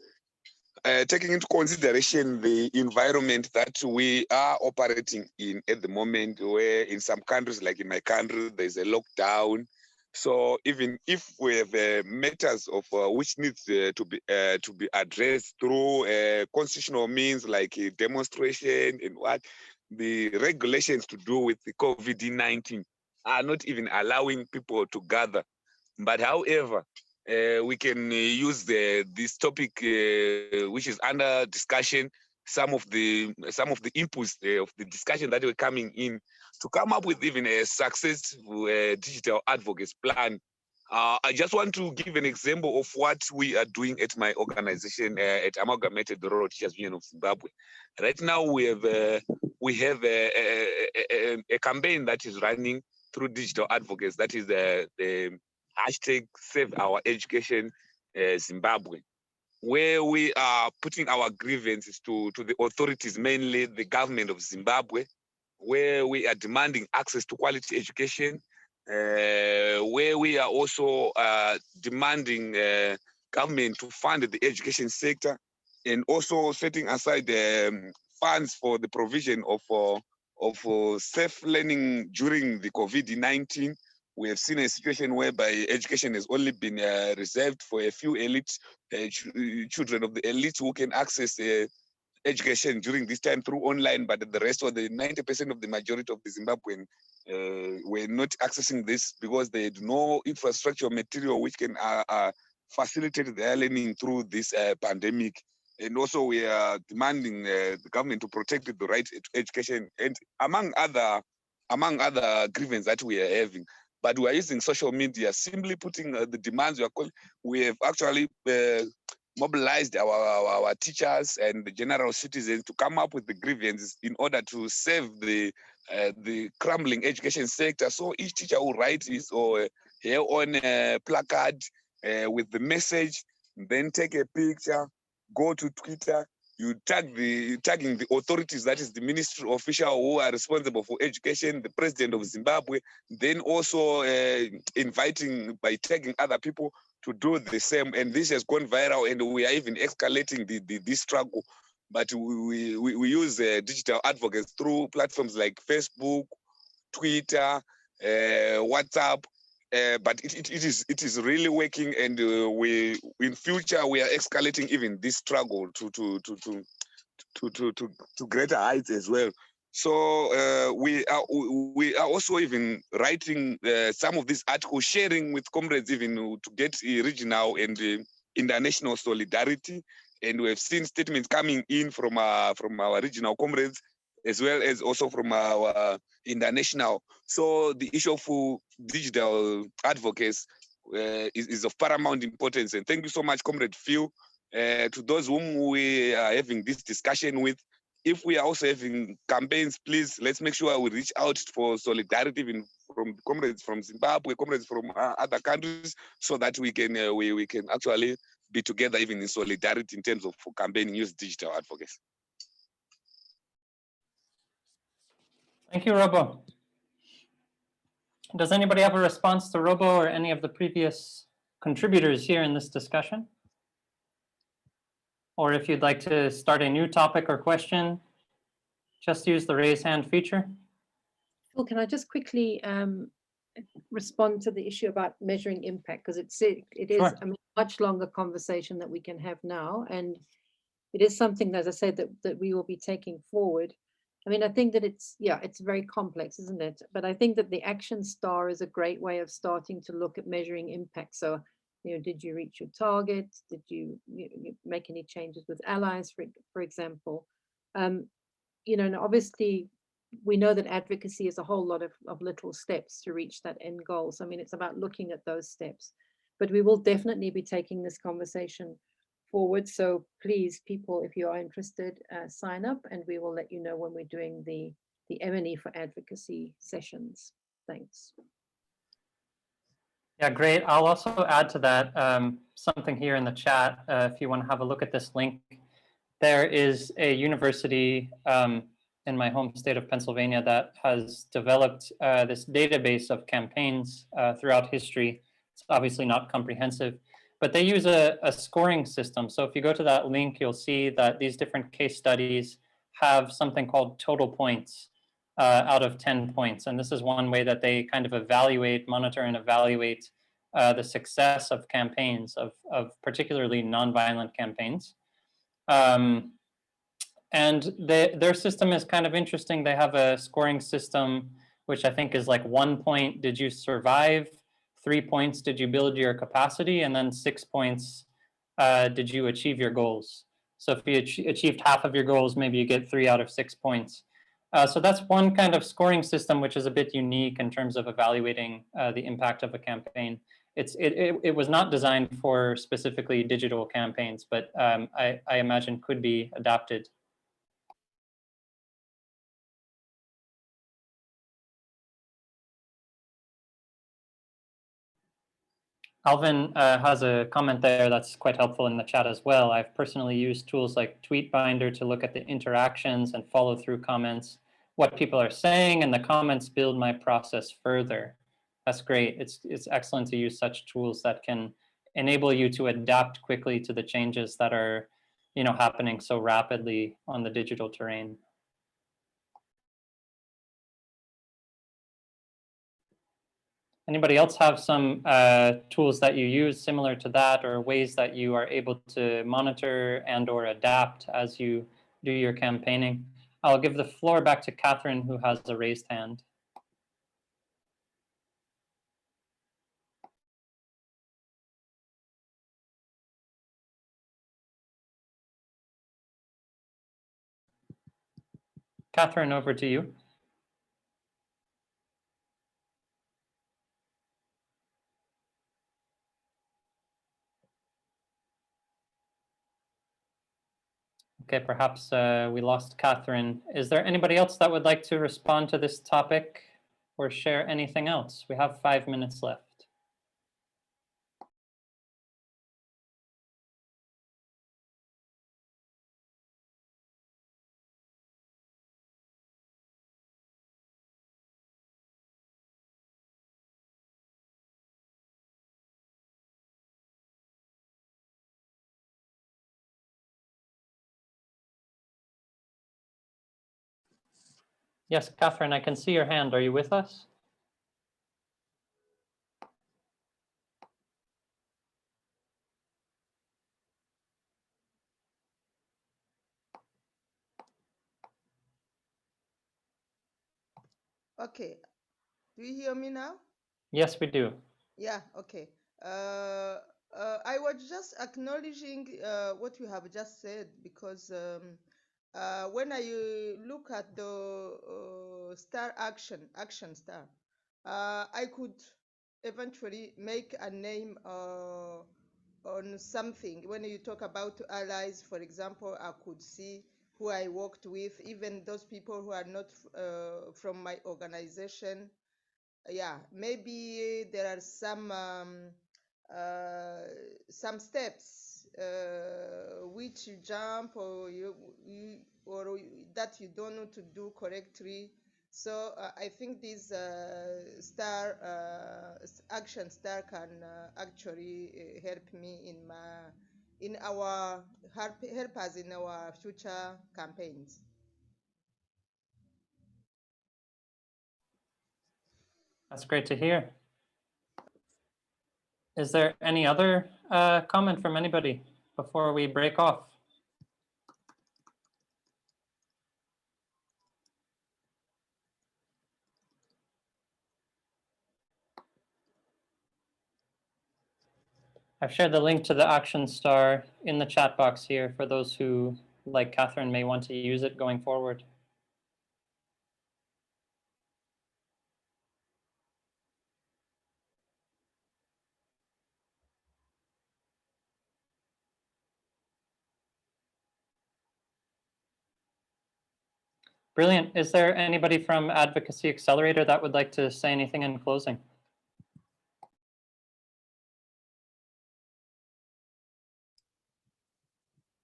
Taking into consideration the environment that we are operating in at the moment, where in some countries, like in my country, there's a lockdown. So even if we have matters of which needs to be addressed through constitutional means like demonstration and what, the regulations to do with the COVID-19 are not even allowing people to gather. But however, we can use this topic which is under discussion, some of the inputs of the discussion that were coming in to come up with even a successful digital advocacy plan. I just want to give an example of what we are doing at my organization at Amalgamated Rural Teachers Union of Zimbabwe. Right now, we have a campaign that is running through digital advocates. That is the hashtag Save Our Education Zimbabwe, where we are putting our grievances to the authorities, mainly the government of Zimbabwe, where we are demanding access to quality education, where we are also demanding government to fund the education sector, and also setting aside funds for the provision of safe learning during the COVID-19. We have seen a situation whereby education has only been reserved for a few elite children of the elite who can access education during this time through online, but the rest of the 90% of the majority of the Zimbabwean were not accessing this because they had no infrastructure material which can facilitate their learning through this pandemic. And also we are demanding the government to protect the right to education, and among other grievances that we are having. But we are using social media, simply putting the demands we are calling. We have actually mobilized our teachers and the general citizens to come up with the grievances in order to save the crumbling education sector. So each teacher will write his or her own placard with the message, then take a picture, go to Twitter, you tagging the authorities, that is the ministry official who are responsible for education, the president of Zimbabwe, then also inviting by tagging other people to do the same. And this has gone viral, and we are even escalating this struggle. But we use digital advocates through platforms like Facebook, Twitter, WhatsApp. But it is really working, and we in future we are escalating even this struggle to greater heights as well. So we are also even writing some of these articles, sharing with comrades even to get regional and international solidarity. And we have seen statements coming in from our regional comrades, as well as also from our international. So the issue of digital advocates is of paramount importance. And thank you so much, Comrade Phil. To those whom we are having this discussion with, if we are also having campaigns, please, let's make sure we reach out for solidarity even from comrades from Zimbabwe, comrades from other countries, so that we can actually be together even in solidarity in terms of campaigning, use digital advocacy. Thank you, Robo. Does anybody have a response to Robo or any of the previous contributors here in this discussion? Or if you'd like to start a new topic or question, just use the raise hand feature. Well, can I just quickly respond to the issue about measuring impact? Because it is Sure. a much longer conversation that we can have now. And it is something, as I said, that we will be taking forward. I mean, I think that it's very complex, isn't it? But I think that the action star is a great way of starting to look at measuring impact. So, did you reach your target? Did you make any changes with allies, for example? And obviously, we know that advocacy is a whole lot of little steps to reach that end goal. So, I mean, it's about looking at those steps. But we will definitely be taking this conversation forward. So please, people, if you are interested, sign up, and we will let you know when we're doing the M&E for advocacy sessions. Thanks. Yeah, great. I'll also add to that something here in the chat. If you want to have a look at this link, there is a university in my home state of Pennsylvania that has developed this database of campaigns throughout history. It's obviously not comprehensive, but they use a scoring system. So if you go to that link, you'll see that these different case studies have something called total points out of 10 points. And this is one way that they kind of monitor and evaluate the success of campaigns, of particularly nonviolent campaigns. And their system is kind of interesting. They have a scoring system, which I think is like 1 point, did you survive? 3 points, did you build your capacity? And then 6 points, did you achieve your goals? So if you achieved half of your goals, maybe you get 3 out of 6 points. So that's one kind of scoring system, which is a bit unique in terms of evaluating the impact of a campaign. It was not designed for specifically digital campaigns, but I imagine could be adapted. Alvin has a comment there that's quite helpful in the chat as well. I've personally used tools like Tweetbinder to look at the interactions and follow through comments, what people are saying, and the comments build my process further. That's great. It's excellent to use such tools that can enable you to adapt quickly to the changes that are, happening so rapidly on the digital terrain. Anybody else have some tools that you use similar to that, or ways that you are able to monitor and or adapt as you do your campaigning? I'll give the floor back to Catherine, who has a raised hand. Catherine, over to you. Okay, perhaps we lost Catherine. Is there anybody else that would like to respond to this topic or share anything else? We have 5 minutes left. Yes, Catherine, I can see your hand. Are you with us? Okay. Do you hear me now? Yes, we do. Yeah, okay. I was just acknowledging what you have just said, because when I look at the star action star, I could eventually make a name on something. When you talk about allies, for example, I could see who I worked with, even those people who are not from my organization. Yeah, maybe there are some steps which you jump, or that you don't know to do correctly. So I think this action star can actually help me help us in our future campaigns. That's great to hear. Is there any other comment from anybody before we break off? I've shared the link to the action star in the chat box here for those who, like Catherine, may want to use it going forward. Brilliant. Is there anybody from Advocacy Accelerator that would like to say anything in closing?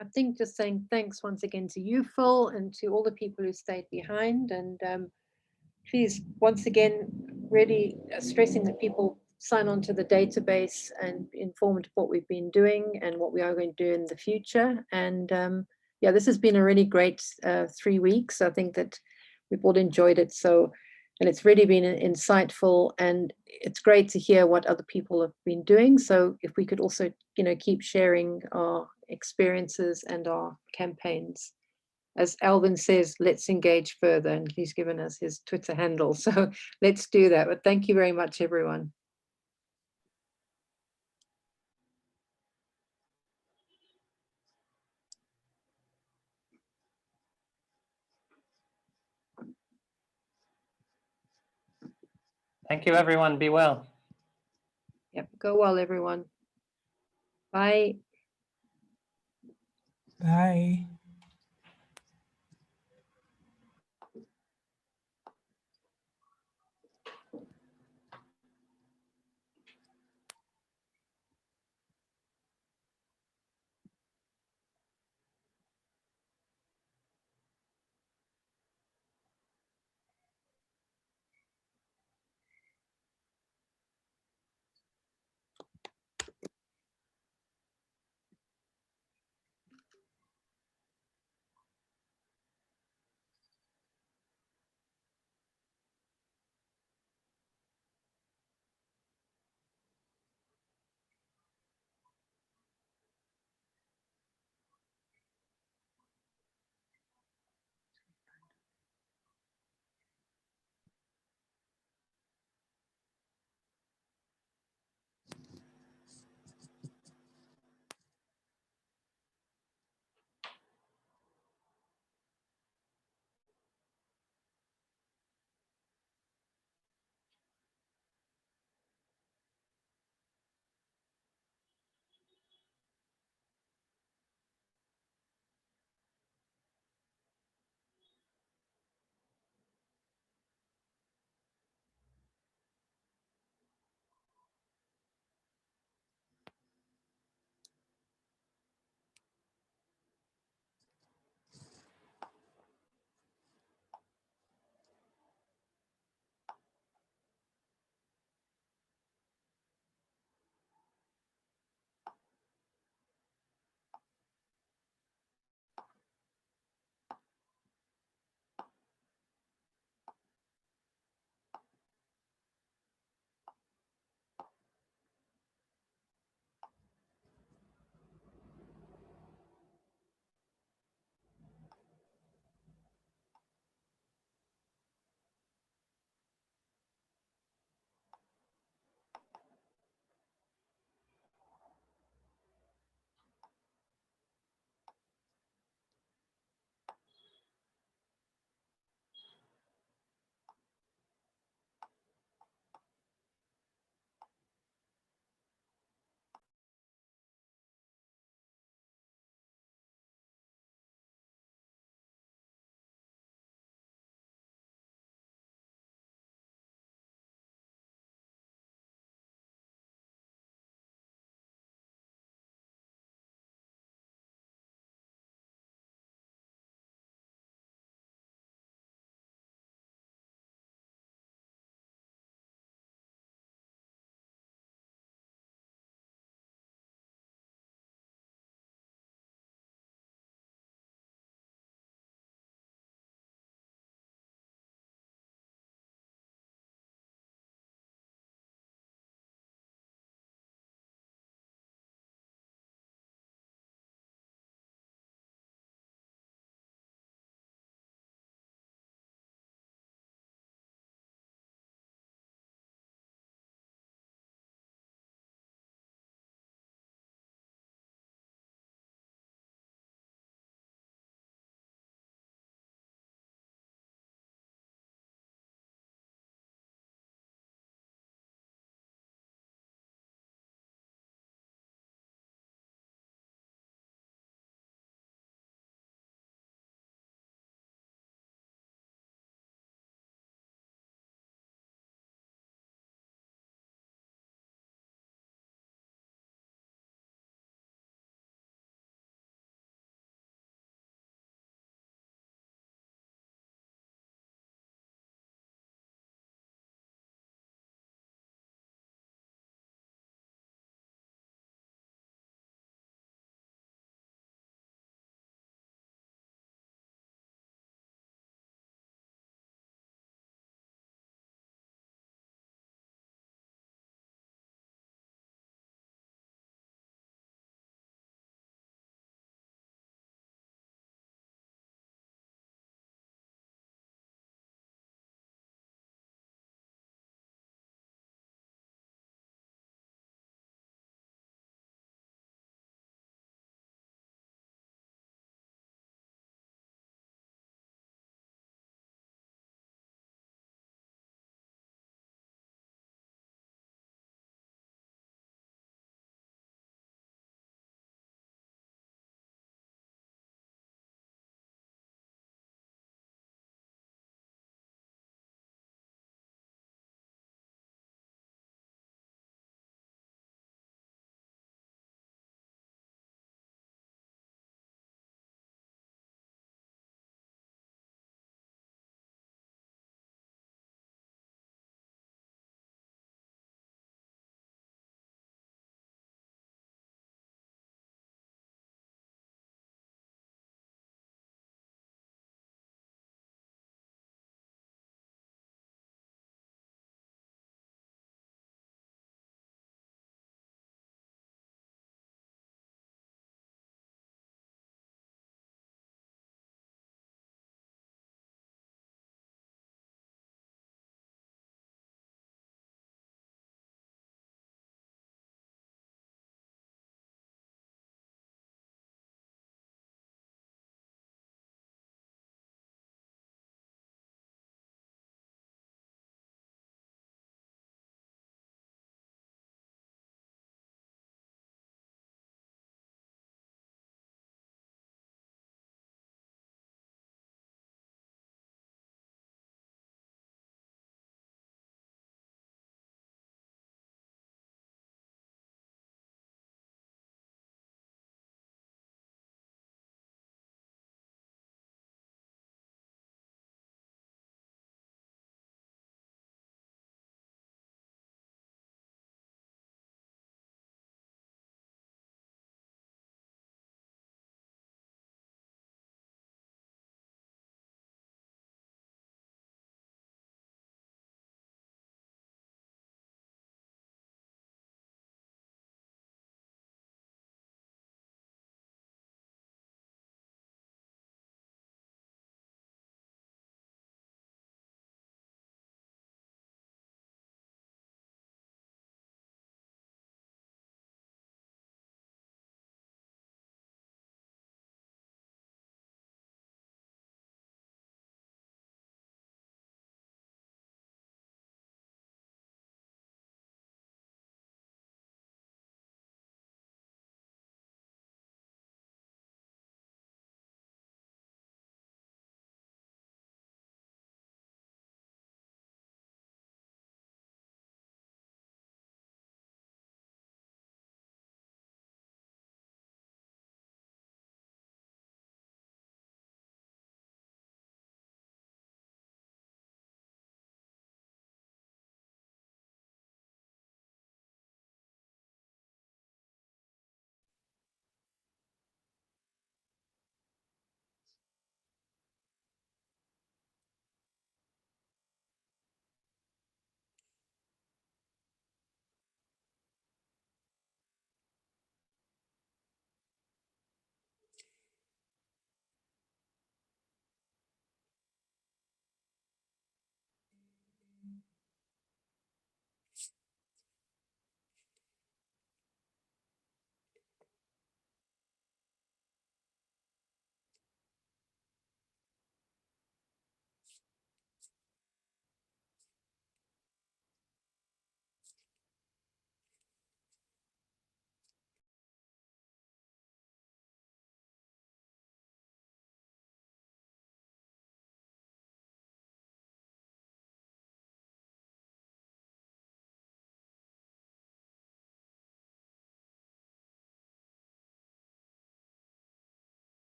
I think just saying thanks once again to you, Phil, and to all the people who stayed behind. And please, once again, really stressing that people sign on to the database and be informed of what we've been doing and what we are going to do in the future. And yeah, this has been a really great 3 weeks. I think that we've all enjoyed it. So, and it's really been insightful, and it's great to hear what other people have been doing. So if we could also, keep sharing our experiences and our campaigns. As Alvin says, let's engage further, and he's given us his Twitter handle. So let's do that. But thank you very much, everyone. Thank you, everyone. Be well. Yep. Go well, everyone. Bye. Bye.